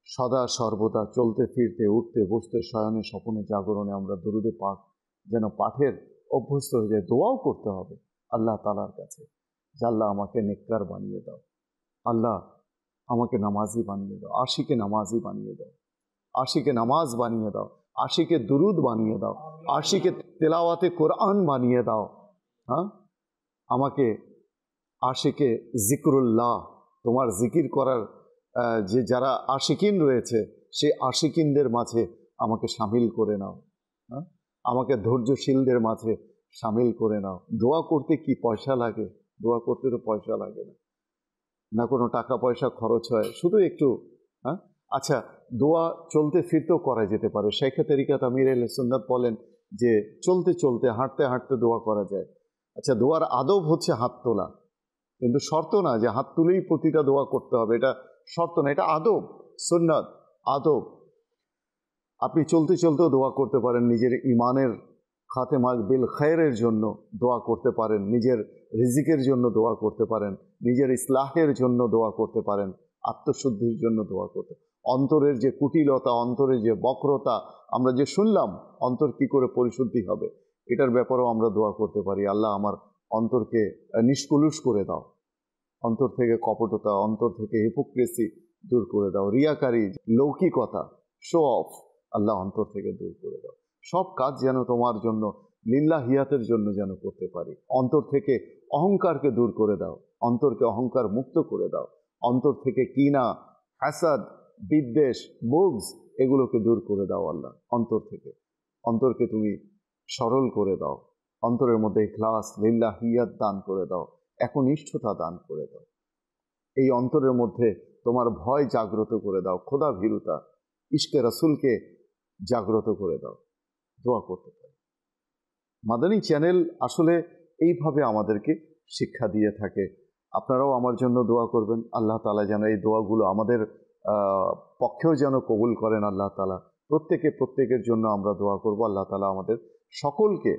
Speaker 2: সদা সর্বদা চলতে ফিরতে, উঠতে বসতে, শয়নে স্বপনে জাগরণে আমরা দরুদে পাক যেন পাঠের অভ্যস্ত হয়ে যায়। দোয়াও করতে হবে আল্লাহ তাআলার কাছে যে আল্লাহ আমাকে নেককার বানিয়ে দাও, আল্লাহ আমাকে নামাজি বানিয়ে দাও, আশিকে নামাজি বানিয়ে দাও, আশিকে নামাজ বানিয়ে দাও, আশিকে দুরুদ বানিয়ে দাও, আশিকে তেলাওয়াতে কোরআন বানিয়ে দাও। হ্যাঁ, আমাকে আশিকে জিকরুল্লাহ, তোমার জিকির করার যে যারা আশিকিন রয়েছে, সেই আশিকিনদের মাঝে আমাকে সামিল করে নাও। হ্যাঁ, আমাকে ধৈর্যশীলদের মাঝে সামিল করে নাও। দোয়া করতে কি পয়সা লাগে? দোয়া করতে তো পয়সা লাগে না, না কোনো টাকা পয়সা খরচ হয়, শুধু একটু। হ্যাঁ, আচ্ছা, দোয়া চলতে ফিরতেও করা যেতে পারে। শেখ তরিকাত আমির আহলে সুন্নাত বলেন যে চলতে চলতে, হাঁটতে হাঁটতে দোয়া করা যায়। আচ্ছা, দোয়ার আদব হচ্ছে হাত তোলা, কিন্তু শর্ত না যে হাত তুলেই প্রতিটা দোয়া করতে হবে, এটা শর্ত না, এটা আদব, সুন্নাত, আদব। আপনি চলতে চলতেও দোয়া করতে পারেন, নিজের ইমানের খাতেমা বিল খায়রের জন্য দোয়া করতে পারেন, নিজের রিজিকের জন্য দোয়া করতে পারেন, নিজের ইসলাহের জন্য দোয়া করতে পারেন, আত্মশুদ্ধির জন্য দোয়া করতে। অন্তরের যে কুটিলতা, অন্তরের যে বক্রতা, আমরা যে শুনলাম অন্তর কি করে পরিশুদ্ধি হবে, এটার ব্যাপারেও আমরা দোয়া করতে পারি। আল্লাহ আমার অন্তরকে নিষ্কলুষ করে দাও, অন্তর থেকে কপটতা, অন্তর থেকে হিপোক্রেসি দূর করে দাও, রিয়াকারী, লৌকিকতা, শো অফ, আল্লাহ অন্তর থেকে দূর করে দাও। সব কাজ যেন তোমার জন্য, লিল্লাহিয়াতের জন্য যেন করতে পারি। অন্তর থেকে অহংকারকে দূর করে দাও, অন্তরকে অহংকার মুক্ত করে দাও, অন্তর থেকে কিনা, হাসাদ, বিদ্বেষ, বুগজ, এগুলোকে দূর করে দাও আল্লাহ অন্তর থেকে। অন্তরকে তুমি সরল করে দাও, অন্তরের মধ্যে ইখলাস, লিল্লাহিয়াত দান করে দাও, একনিষ্ঠতা দান করে দাও। এই অন্তরের মধ্যে তোমার ভয় জাগ্রত করে দাও, খোদা ভীরুতা, ইশকে রাসূলকে জাগ্রত করে দাও। দোয়া করতে পারি। মাদানী চ্যানেল আসলে এইভাবে আমাদেরকে শিক্ষা দিয়ে থাকে। আপনারাও আমার জন্য দোয়া করবেন, আল্লাহ তাআলা যেন এই দোয়াগুলো আমাদের পক্ষেও যেন কবুল করেন। আল্লাহ তাআলা প্রত্যেকের জন্য আমরা দোয়া করব, আল্লাহ তাআলা আমাদের সকলকে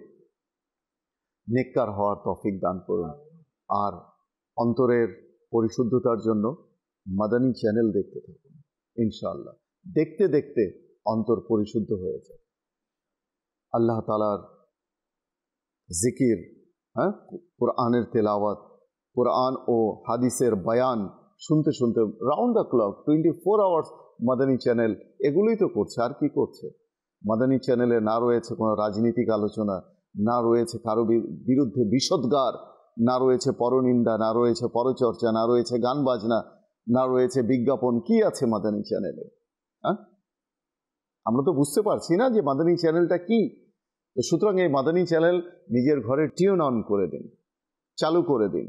Speaker 2: নেককার হওয়ার তৌফিক দান করুন। আর অন্তরের পরিশুদ্ধতার জন্য মাদানী চ্যানেল দেখতে থাকুন, ইনশাআল্লাহ দেখতে দেখতে অন্তর পরিশুদ্ধ হয়ে যায়। আল্লাহ তাআলার জিকির, হ্যাঁ, কোরআনের তেলাওয়াত, কোরআন ও হাদিসের বয়ান শুনতে শুনতে round the clock 24 hours Madani channel এগুলোই তো করছে, আর কি করছে? মাদানী চ্যানেলে না রয়েছে কোনো রাজনীতিক আলোচনা, না রয়েছে কারো বিরুদ্ধে বিষোদ্গার, না রয়েছে পরনিন্দা, না রয়েছে পরচর্চা, না রয়েছে গান বাজনা, না রয়েছে বিজ্ঞাপন। কি আছে মাদানী চ্যানেলে? হ্যাঁ, আমরা তো বুঝতে পারছি না যে মাদানী চ্যানেলটা কি। তো সুতরাং এই মাদানী চ্যানেল নিজের ঘরে টিউন অন করে দিন, চালু করে দিন।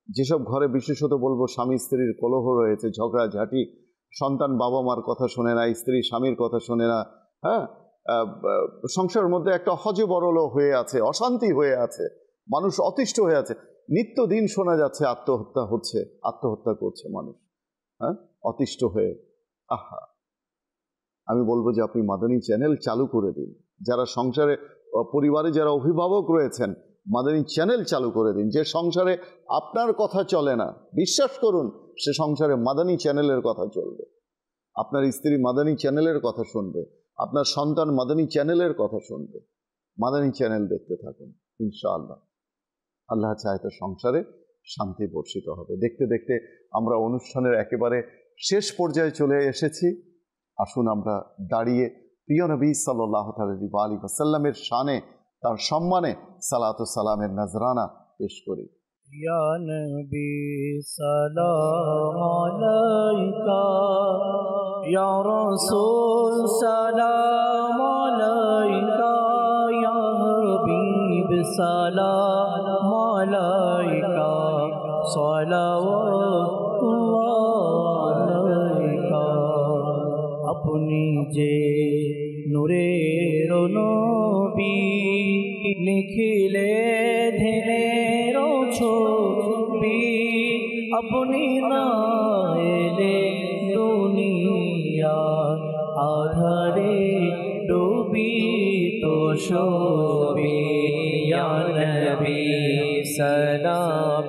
Speaker 2: যেসব ঘরে বিশেষত বলবো স্বামী স্ত্রীর কলহ রয়েছে, ঝগড়াঝাটি, সন্তান বাবা মার কথা শোনে না, স্ত্রী স্বামীর কথা শোনে না, হ্যাঁ, সংসারের মধ্যে একটা হজবরল হয়ে আছে, অশান্তি হয়ে আছে, মানুষ অতিষ্ঠ হয়ে আছে, নিত্যদিন শোনা যাচ্ছে আত্মহত্যা হচ্ছে, আত্মহত্যা করছে মানুষ, হ্যাঁ, অতিষ্ঠ হয়ে। আহা, আমি বলবো যে আপনি মাদানী চ্যানেল চালু করে দিন। যারা সংসারে পরিবারে যারা অভিভাবক রয়েছেন, মাদানী চ্যানেল চালু করে দিন। যে সংসারে আপনার কথা চলে না, বিশ্বাস করুন সে সংসারে মাদানী চ্যানেলের কথা চলবে। আপনার স্ত্রী মাদানী চ্যানেলের কথা শুনবে, আপনার সন্তান মাদানী চ্যানেলের কথা শুনবে। মাদানী চ্যানেল দেখতে থাকুন, ইনশাআল্লাহ আল্লাহ চায় তো সংসারে শান্তি বর্ষিত হবে। দেখতে দেখতে আমরা অনুষ্ঠানের একেবারে শেষ পর্যায়ে চলে এসেছি। আসুন আমরা দাঁড়িয়ে প্রিয় নবী সাল্লাল্লাহু আলাইহি ওয়াসাল্লামের শানে, তার সম্মানে সালাতু সালামের নজরানা পেশ করি।
Speaker 4: ইয়া নবী সালাম আলাইকা, ইয়া রাসূল সালাম আলাইকা, ইয়া হাবিব সালাম আলাইকা, সালাওয়াতুল্লাহ আলাইকা। আপনি যে নূরের নবী, নিখিলে ধেনের ছবি, আপনি না এলে দুনিয়া আধারে ডুবি তো সবি। ইয়া নবী সালাম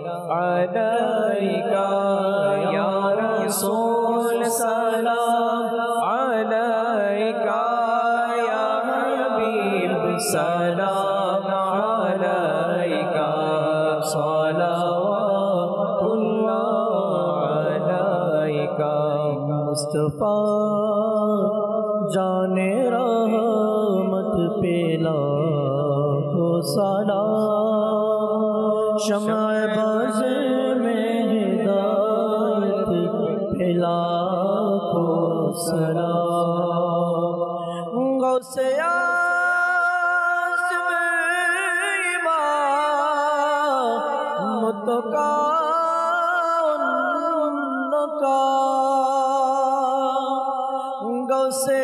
Speaker 4: আলাইকা, ইয়া রাসূল সালাম আলাইকা, ইয়া হাবিব সালাম আলাইকা, সালাওয়াতুল্লাহ আলাইকা। মুস্তাফা জানে রহমত পেলা को सलाम, शम्अ बज़ में हिदायत फैला को सलाम। गौसे आज़म इमाम मुतक़ा उनका, गौसे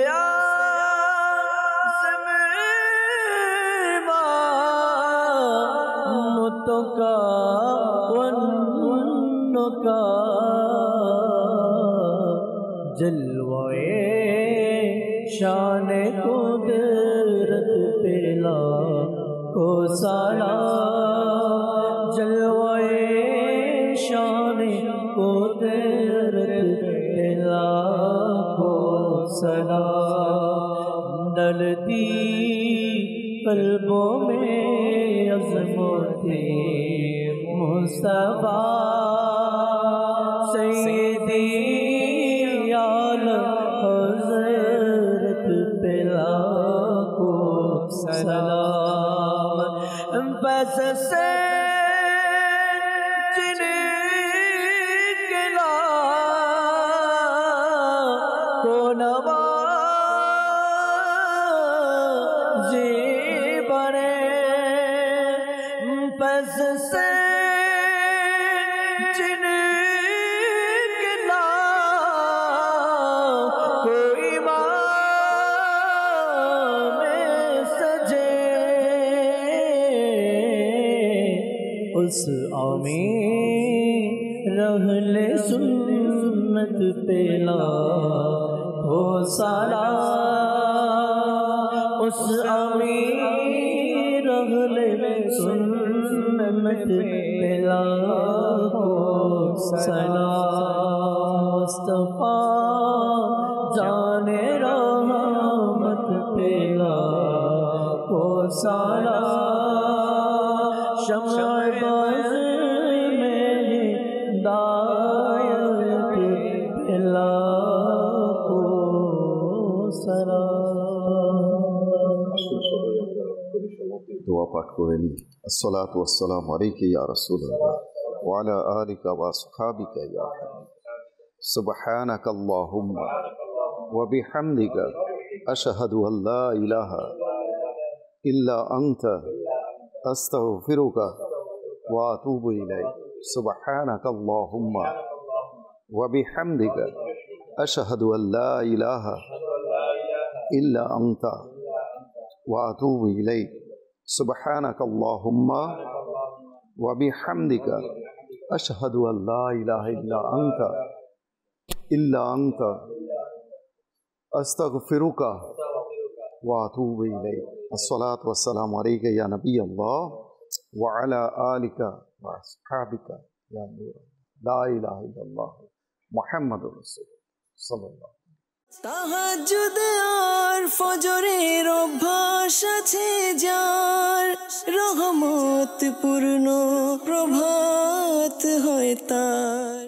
Speaker 4: का वन्नुका, जलवाए शान कुदरत पेला को सलाम, जलवाए शान कुदरत पेला को सलाम। डलती कल्बों में अज़मते मुस्तफा, सैयदी आला हज़रत पेला को सलाम। बस से जिनके को नवाज़े बने, बस से जिनके कोई इमाम सजे, उस आमीर रहले सुन्नत पेला हो सलाम, उस आमीर रहले सुन्नत पेला हो सलाम। मुस्तफा जाने रहमत पेला को सलाम, शम्अ बज़ में हिदायत पेला
Speaker 2: দোয়া পাঠ করে নি। আসসালাতু ওয়াসসালামু আলাইকা ইয়া রাসূলুল্লাহ ওয়া আলা আলিকা ওয়া আসহাবিকা ইয়া হাবিব। সুবহানাকা আল্লাহুম্মা ওয়া বিহামদিকা আশহাদু আল লা ইলাহা ইল্লা আনতা আস্তাগফিরুকা ওয়া আতুবু ইলাইক। সুবহানাকা আল্লাহুম্মা ওয়া বিহামদিকা আশহাদু আল লা ইলাহা ইল্লা আনতা ওয়া আতুবু ইলাইক। সুবহানাকা আল্লাহুম্মা ওয়া বিহামদিকা আশহাদু আল লা ইলাহা ইল্লা আনতা আস্তাগফিরুকা ওয়া আতুবু ইলাইক। আসসালাতু ওয়াসসালামু আলাইকা ইয়া নবিয়াল্লাহ ওয়া আলা আলিকা ওয়া আসহাবিকা ইয়া নূর লা ইলাহা ইল্লাল্লাহ মুহাম্মাদুর রাসূলুল্লাহ সাল্লাল্লাহু।
Speaker 4: তাহাজ্জুদ আর ফজরের অভ্যাস আছে যার, রহমত পূর্ণ প্রভাত হয় তার।